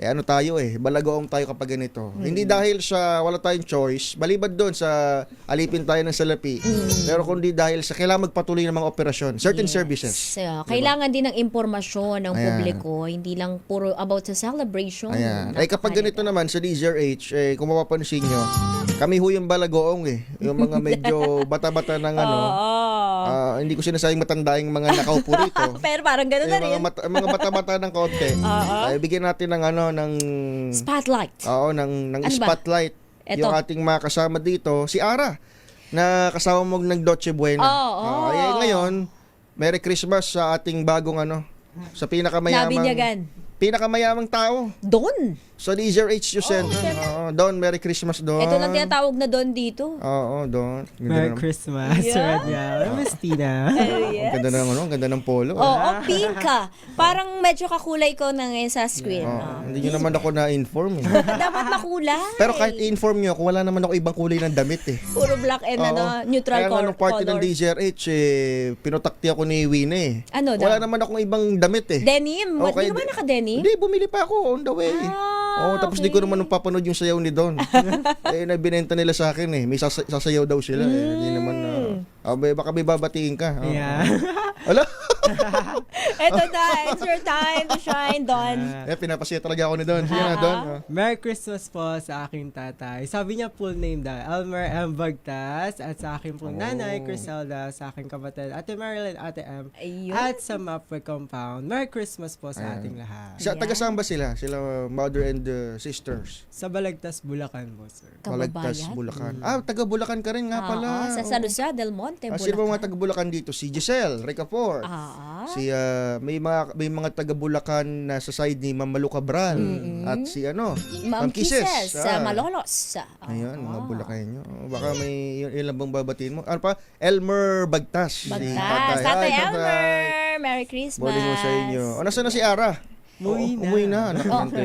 ano tayo balagoong tayo kapag ganito. Hindi dahil sa wala tayong choice, balibad doon sa alipin tayo ng salapi. Pero kundi dahil sa kailangan magpatuloy ng mga operasyon, certain services. So, kailangan din ng impormasyon ng publiko, hindi lang puro about sa celebration. Ayan. Kapag ganito naman sa DZRH, kung mapapansin nyo, kami ho yung balagoong yung mga medyo bata-bata ng hindi ko sinasabing matandaing mga nakaupo rito. Pero parang gano'n na rin. Mga bata-bata ng konti. Bigyan natin ng spotlight. Ng spotlight. Yung ating mga kasama dito, si Ara, na kasama mo ng Doche Buena. Ngayon, Merry Christmas sa ating bagong sa pinakamayamang tao. Don. Sa DZRH you sent. Don, Merry Christmas, Don. Ito lang tinatawag na Don dito. Don. Merry Christmas, Rania. Mistina. Ang ganda ng polo. Pink ka. Parang medyo kakulay ko na ngayon sa screen. Hindi nyo naman ako na-inform. Dapat makulay. Pero kahit i-inform nyo, kung wala naman ako ibang kulay ng damit Puro black and neutral color. Kaya nung party ng DZRH, pinutakti ako ni Winnie. Wala naman akong ibang damit Denim? Hindi ka ba naka-denim? Hindi, bumili pa ako on the way. Tapos di ko naman nung papanood yung sayaw ni Don. Nabinenta nila sa akin may sasayaw daw sila. Hindi naman baka may babatiin ka. Yeah. Wala. Eto na, it's your time to shine, Don. Pinapasya talaga ako ni Don. Sige na, Don. Merry Christmas po sa aking tatay. Sabi niya full name daw, Elmer M. Bagtas. At sa aking po nanay, Criselda. Sa aking kapatid, Ate Marilyn, Ate M. At sa Mapwe Compound. Merry Christmas po sa ating lahat. Taga-saan ba sila? Sila mother and sisters? Sa Balagtas, Bulacan po, sir. Balagtas, Bulacan. Taga Bulacan ka rin nga pala. Sa San Jose del Monte, Bulacan. Sino ba mga taga Bulacan dito? Si Giselle Ricafort. Si may mga taga Bulacan na sa side ni Ma'am Malu Cabral at si Ma'am Kisses sa Malolos. Ayun, mga Bulacanyo. Baka may ilan bang babatiin mo? Ano pa? Elmer Bagtas. Tatay Elmer. Merry Christmas. Morning mo sa inyo. Nasaan na si Ara? Umuwi na.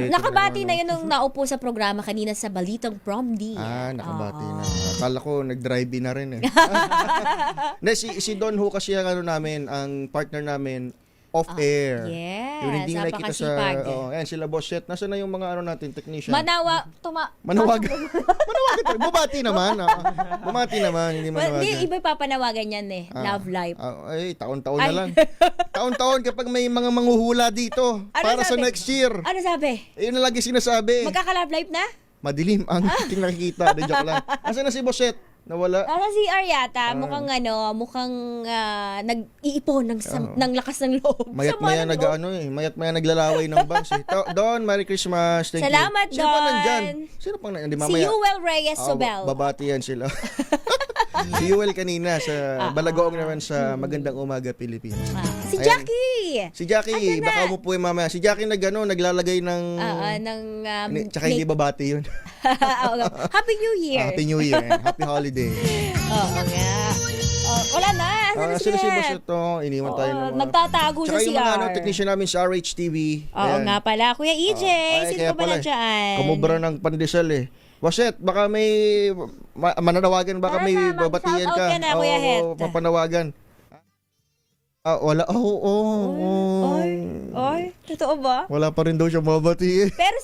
Nakabati na yun nung naupo sa programa kanina sa Balitang Prom D. Nakabati na. Akala ko nag-drive-in na rin si Don ho kasi ang partner namin off-air. Yes, yung hindi nakikita napakasipag. Ayan sila Bosset. Nasaan na yung mga natin, technician? Manawagan. Bumati naman. Bumati naman, hindi manawagan. Hindi, iba papanawagan yan Love life. Taon-taon na lang. Taon-taon kapag may mga manghuhula dito para sa next year. Ano sabi? Yun na lagi sinasabi. Magkaka-love life na? Madilim ang ating nakikita. Joke lang. Nasaan na si Bosset? Nawala. Si Aryata, mukhang nag-iipon ng lakas ng loob. Mayat-maya naglalaway ng bus. Don, Merry Christmas. Thank Salamat, you. Don. Sino pa nandyan? Sino pang nandyan? Si Yuel Reyes Sobel. Babati yan sila. Si Yuel kanina sa Balagoong naman sa Magandang Umaga, Pilipinas. Si Jackie! Si Jackie, baka mo po mamaya. Si Jackie naglalagay ng... tsaka hindi babati yun. Happy New Year! Happy New Year. Happy holiday. Oo nga. Wala na. Sino si Boss ito? Iniwan tayo ng mga... Nagtatago sa CR. Tsaka yung mga technician namin sa RHTV. Oo nga pala. Kuya EJ, sino pa pala dyan? Kumubra ng pandesal Boset, baka may mananawagan, baka may babatiyan ka. Shoutout ka na, Kuya Het. Papanawagan. Wala. Ay, totoo ba? Wala pa rin daw siya mabati. Pero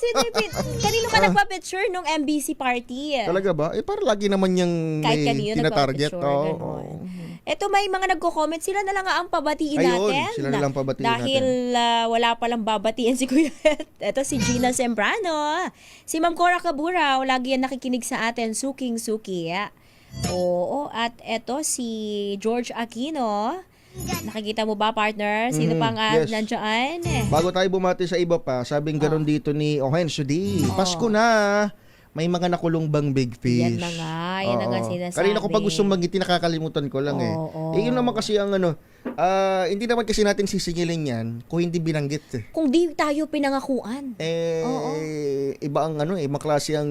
kanino ka nagpa-picture nung MBC party? Talaga ba? Para lagi naman niyang Kahit may kanino tinatarget. nagpa-picture, ganon. Ito may mga nagko-comment, sila na lang ang pabatiin Ayun, natin. sila na lang pabatiin Dahil wala palang babatiin si Kuya. Ito si Gina Sembrano. Si Ma'am Cora Cabura, lagi yan nakikinig sa atin, suking-suki. Oo, at ito si George Aquino. Nakikita mo ba, partner? Sino pang yes. nandiyan? Bago tayo bumati sa iba pa, sabing ganun dito ni Ohenso D. Pasko na. May mga nakulong bang big fish? Yan na nga sinasabi. Kanina ko pa gustong magiti, nakakalimutan ko lang yun naman kasi ang hindi naman kasi natin sisingilin yan kung hindi binanggit Kung di tayo pinangakuan. Iba ang ibang klase ang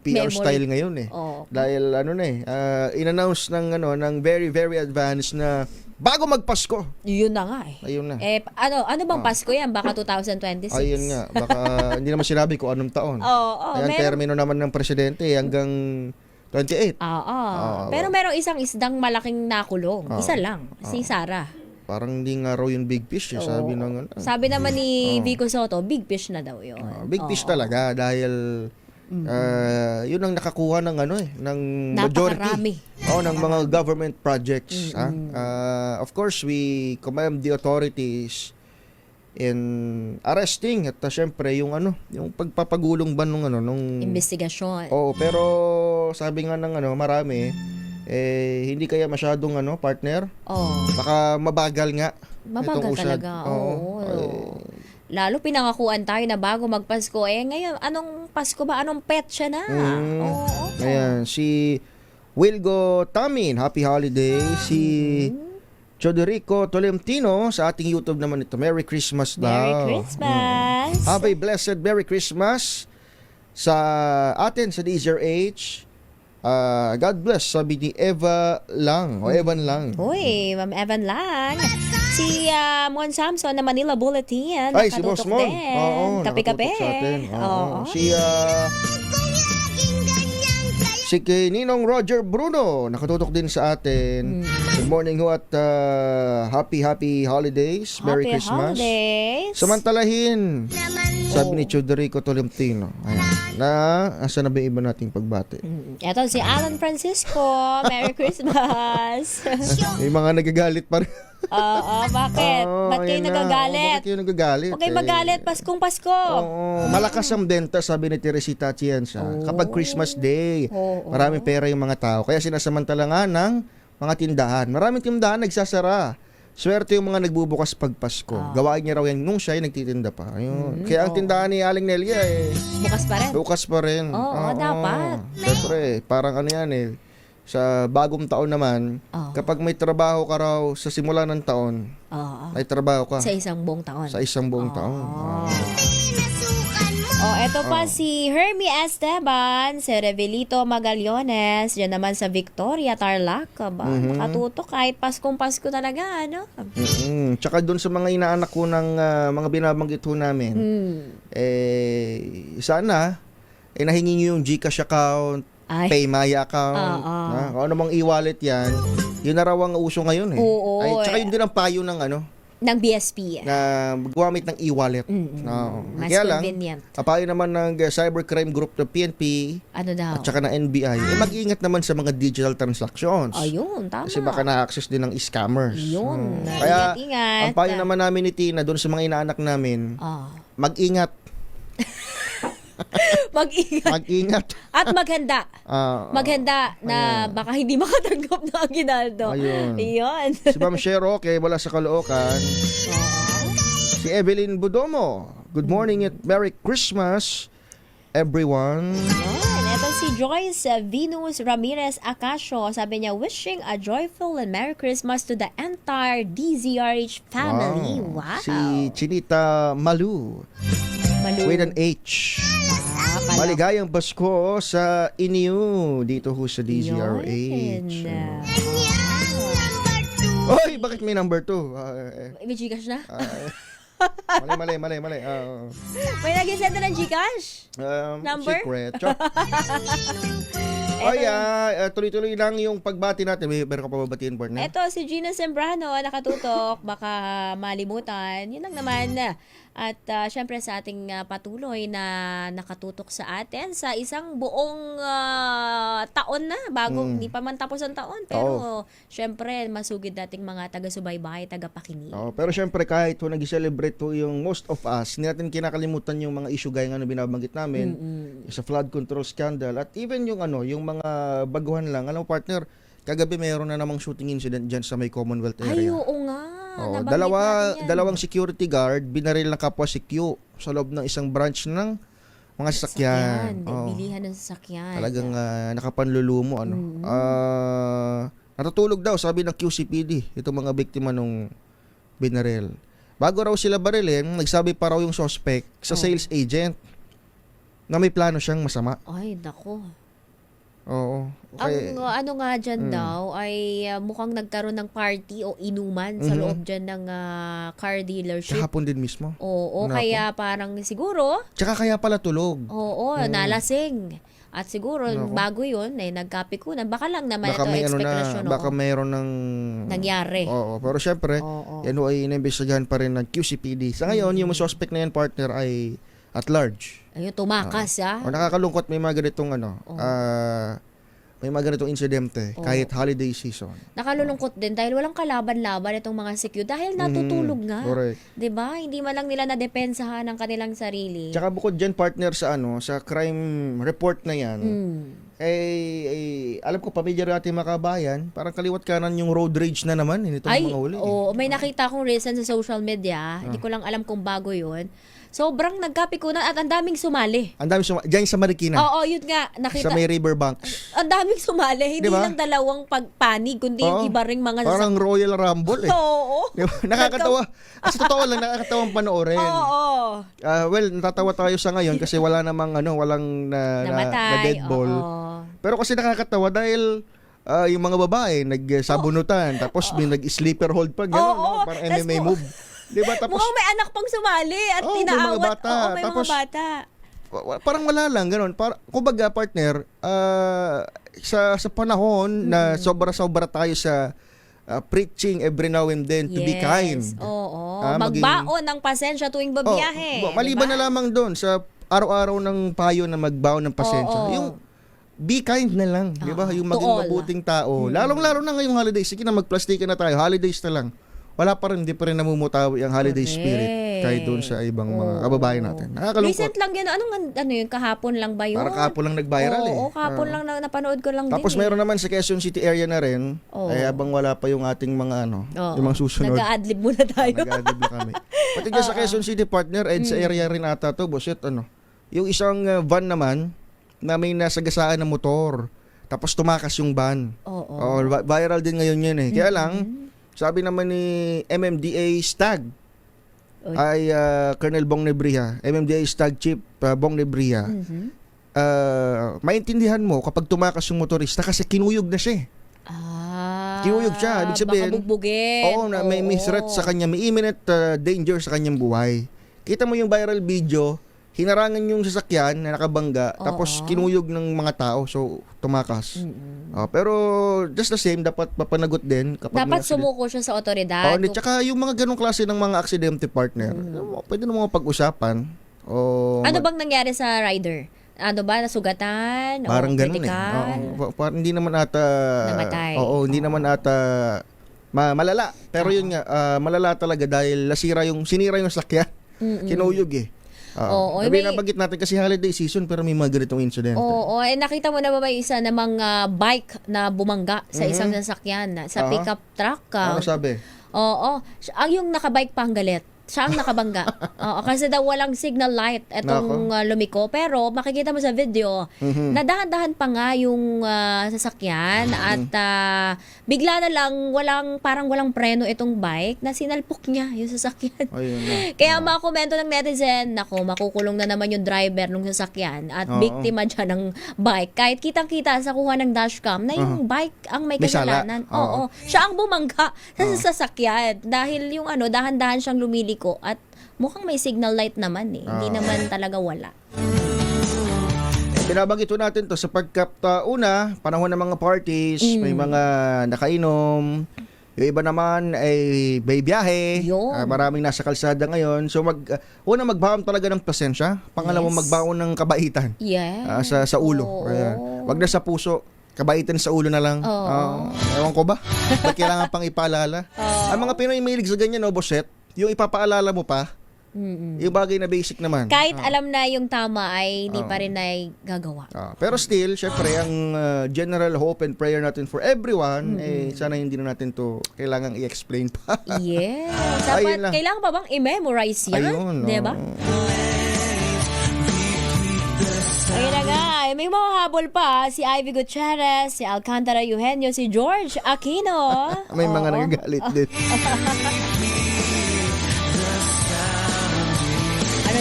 PR Memory. style ngayon Dahil in-announce ng very very advanced na bago magpasko. Yun na nga Ayun na. Ano bang Pasko yan? Baka 2026. Ayun nga. Baka hindi naman sinabi ko anong taon. Ayan, termino naman ng presidente hanggang 28. Pero merong isang isdang malaking nakulong. Isa lang. Si Sarah. Parang hindi nga raw yung big fish. Sabi ng Sabi naman ni Vico Soto, big fish na daw yun. Big fish talaga dahil yun ang nakakuha ng ng majority ng mga government projects. Of course, we commend the authorities in arresting at syempre yung pagpapagulong ba nung investigasyon. Pero sabi nga ng marami hindi kaya masyadong partner. Baka mabagal nga. Mabagal talaga. Lalo pinangakuan tayo na bago magpasko. Ngayon, anong Pasko ba? Anong petsa na? Ayan, si Wilgo Tamin, happy holiday. Si Chodorico Tolentino, sa ating YouTube naman ito, Merry Christmas daw. Merry Christmas! Have a blessed Merry Christmas sa atin sa DZRH. God bless, sabi ni Eva Lang, Evan Lang. Uy, Ma'am Evan Lang. Si Mon Samson na Manila Bulletin. Ay, si Boss Mon. Kape-kape. Si Ninong Roger Bruno, nakatutok din sa atin. Good morning ho at happy holidays. Merry Christmas. Holidays. Samantalahin, sabi ni Chodorico Tolentino. Asa na ba yung iba nating pagbati? Ito si Alan Francisco. Merry Christmas. May mga nagagalit pa rin. Bakit? Ba't kayo nagagalit? Bakit kayo nagagalit? Huwag kayo magalit, Paskong Pasko. Malakas ang benta, sabi ni Teresita Atienza. Kapag Christmas Day, maraming pera yung mga tao. Kaya sinasamantala nga ng mga tindahan. Maraming tindahan nagsasara. Swerte yung mga nagbubukas pag Pasko. Gawain niya raw yan nung siya ay nagtitinda pa. Ayun. Kaya ang tindahan ni Aling Nelia bukas pa rin. Dapat. Siyempre, parang yan sa bagong taon naman, kapag may trabaho ka raw sa simula ng taon, may trabaho ka. Sa isang buong taon. Sa isang buong taon. Eto pa si Hermie Esteban, si Revelito Magallones, dyan naman sa Victoria, Tarlac. Nakatutok kahit Paskong Pasko talaga, ano? Tsaka doon sa mga inaanak ko ng mga binabanggit ho namin, sana, nahingi nyo yung GCash account, Paymaya account, kung ano mang e-wallet yan, yun na raw ang uso ngayon tsaka yun din ang payo ng BSP. Na gumamit ng e-wallet. Mas Kaya lang, convenient. payo naman ng cybercrime group ng PNP at saka ng NBI, mag-iingat naman sa mga digital transactions. Ayun, tama. Kasi baka na-access din ng scammers. Yun, Kaya, ingat. ang payo naman namin ni Tina doon sa mga inaanak namin, mag-ingat. Mag-ingat. At maghanda. Maghanda na baka hindi makatanggap ng aginaldo. Ayun. Si Ma'am Shero, wala sa Caloocan. Si Evelyn Budomo. Good morning at Merry Christmas, everyone. Ito si Joyce Venus Ramirez Acacio. Sabi niya, wishing a joyful and Merry Christmas to the entire DZRH family. Wow. Si Chinita Malu. With an H. Maligayang Pasko sa inyo dito ho sa DZRH. Oy, bakit may number 2? May Gcash na? Mali. May nag-send na ng Gcash? Number? Secret. Tuloy-tuloy lang yung pagbati natin. Meron ka pa babatiin, partner? Eto, si Gina Sembrano, nakatutok, baka malimutan. Yun lang naman. At syempre sa ating patuloy na nakatutok sa atin sa isang buong taon na, bago hindi pa man tapos ang taon. Pero syempre, masugid nating mga taga-subaybay, taga-pakinig. Pero syempre, kahit nag-celebrate yung most of us, hindi natin kinakalimutan yung mga issue gaya nga na binabanggit namin, sa flood control scandal, at even yung yung mga baguhan lang. Alam mo, partner, kagabi mayroon na namang shooting incident dyan sa may Commonwealth area. Ay, oo nga. Dalawang security guard binaril ng kapwa si Q sa loob ng isang branch ng mga sasakyan. Bilihan ng sasakyan. Talagang nakapanlulumo. Natutulog daw, sabi ng QCPD, itong mga biktima nung binaril. Bago raw sila barilin, nagsabi pa raw yung suspect sa sales agent na may plano siyang masama. Ay, nako. Oo. Okay. Ang nga dyan daw ay mukhang nagkaroon ng party o inuman sa loob dyan ng car dealership. Kahapon din mismo. Oo, kaya parang siguro. Tsaka kaya pala tulog. Oo, nalasing. At siguro bago yun, nagkapikunan. Baka lang naman ito expectation. Baka mayroon ng nangyari. Oo, pero syempre, yan ay inimbestigahan pa rin ng QCPD. Sa ngayon, yung suspect na yan, partner, ay at large. Ayun, tumakas nakakalungkot, may mga ganitong may mga ganitong insidente kahit holiday season. Nakalulungkot din dahil walang kalaban-laban itong mga security dahil natutulog nga. Correct. 'Di ba? Hindi man lang nila nadepensahan ang kanilang sarili. Tsaka bukod diyan, partner, sa sa crime report na yan, alam ko pamilya natin mga kabayan, parang kaliwat kanan yung road rage na naman nitong mga huli. May nakita akong recent sa social media, hindi ko lang alam kung bago 'yun. Sobrang nagkapikunan at ang daming sumali. Ang daming sumali. Diyan sa Marikina. Oo, yun nga. Nakita. Sa may riverbanks. Ang daming sumali. Hindi lang dalawang pagpanig, kundi yung iba ring mga parang Royal Rumble Oo. Diba? Nakakatawa. Sa totoo lang, nakakatawang panoorin. Oo. Natatawa tayo sa ngayon kasi wala namang walang na dead ball. Pero kasi nakakatawa dahil yung mga babae nagsabunutan, tapos may nag-sleeper hold pa, gano'n, parang MMA move. Diba? Tapos, mukhang may anak pang sumali at inaawat. May tapos, mga bata. Parang wala lang, gano'n. Kumbaga, partner, sa panahon na sobra-sobra tayo sa preaching every now and then to be kind. Oo. Magbaon ng pasensya tuwing babiyahe. Maliban na lamang doon sa araw-araw ng payo na magbaon ng pasensya. Yung be kind na lang, di ba? Yung maging mabuting tao. Lalong-lalo na ngayong holidays. Sige na, magplastikan na tayo. Holidays na lang. Wala pa rin, hindi pa rin namumutawi ang holiday spirit kahit doon sa ibang mga kababayan natin. Nakakalungkot. Recent lang yun. Ano yun? Kahapon lang ba yun? Parang kahapon lang nag-viral Oo, kahapon lang napanood ko lang Tapos meron naman sa Quezon City area na rin, habang wala pa yung ating mga yung mga susunod. Nag-a-adlib muna tayo. Nag-a-adlib na kami. Pati dyan sa Quezon City, partner, sa area rin ata to, boss, yung isang van naman, na may nasagasaan na motor, tapos tumakas yung van. Viral din ngayon yun Kaya lang, sabi naman ni MMDA Stag ay Colonel Bong Nebria, MMDA Stag Chief Bong Nebria, maintindihan mo kapag tumakas yung motorista kasi kinuyog na siya. Kinuyog siya. Ibig sabihin, baka bugbugin. May threat sa kanya, may imminent danger sa kanyang buhay. Kita mo yung viral video, hinarangan yung sasakyan na nakabangga, tapos kinuyog ng mga tao, so tumakas. Pero just the same, dapat mapanagot din. Dapat sumuko siya sa otoridad. Tsaka yung mga ganong klase ng mga aksidente, partner, pwede na mga pag-usapan. Ano bang nangyari sa rider? Ano ba, nasugatan? Parang ganun parang hindi naman ata namatay. Hindi naman ata malala. Pero yun nga, malala talaga dahil sinira yung sakyan. Kinuyog nabanggit natin kasi holiday season pero may mga ganitong incident. Nakita mo na ba may isa namang bike na bumangga sa isang sasakyan sa pickup truck? Ano sabi? Ang yung nakabike pang galit. Siya ang nakabangga. Kasi daw walang signal light etong lumiko. Pero makikita mo sa video, na dahan-dahan pa nga yung sasakyan at bigla na lang parang walang preno itong bike na sinalpok niya yung sasakyan. Kaya mga komento ng netizen, makukulong na naman yung driver ng sasakyan at biktima dyan ng bike. Kahit kitang-kita sa kuha ng dashcam na yung bike ang may kasalanan. Siya ang bumangga sa sasakyan dahil yung dahan-dahan siyang lumiliko at mukhang may signal light naman Hindi naman talaga wala. Binabanggit po natin to sapagkat una, panahon ng mga parties, may mga nakainom, yung iba naman ay may biyahe, maraming nasa kalsada ngayon. So una magbaon talaga ng pasensya, pangalawa magbaon ng kabaitan. Yes. Sa ulo. Ayan. Wag na sa puso. Kabaitan sa ulo na lang. Ewan ko ba? Ba't kailangan pang ipaalala? Ang mga Pinoy mahilig sa ganyan, no, Boset? Yung ipapaalala mo pa, yung bagay na basic naman. Kahit alam na yung tama ay hindi pa rin ay gagawa. Pero still, syempre, ang general hope and prayer natin for everyone, sana hindi na natin to kailangang i-explain pa. Yes. Ayun Dapat, lang. kailangan pa bang i-memorize yan? Ayun, diba? Ayun na nga, may mga habol pa, si Ivy Gutierrez, si Alcantara Eugenio, si George Aquino. May mga nagagalit din.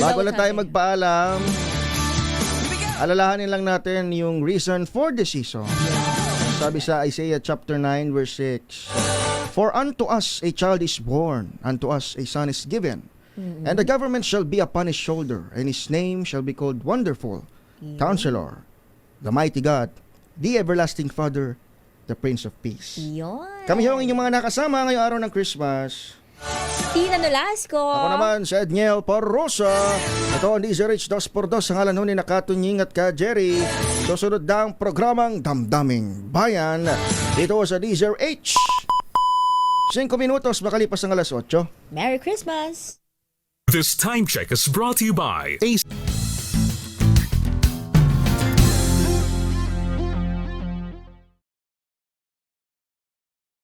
Bago na tayo magpaalam, alalahanin lang natin yung reason for the season. Sabi sa Isaiah chapter 9 verse 6, "For unto us a child is born, unto us a son is given, and the government shall be upon his shoulder, and his name shall be called Wonderful, Counselor, the Mighty God, the Everlasting Father, the Prince of Peace." Kami yung inyong mga nakasama ngayong araw ng Christmas. Tina Nolasco. Ako naman si Edniel Parrosa. Ito ang DZRH 2x2 sa ngalan ni Nakatunying at ka Jerry. Susunod na ang programang Damdaming Bayan dito sa DZRH. 5 minutos makalipas ang alas 8. Merry Christmas! This time check is brought to you by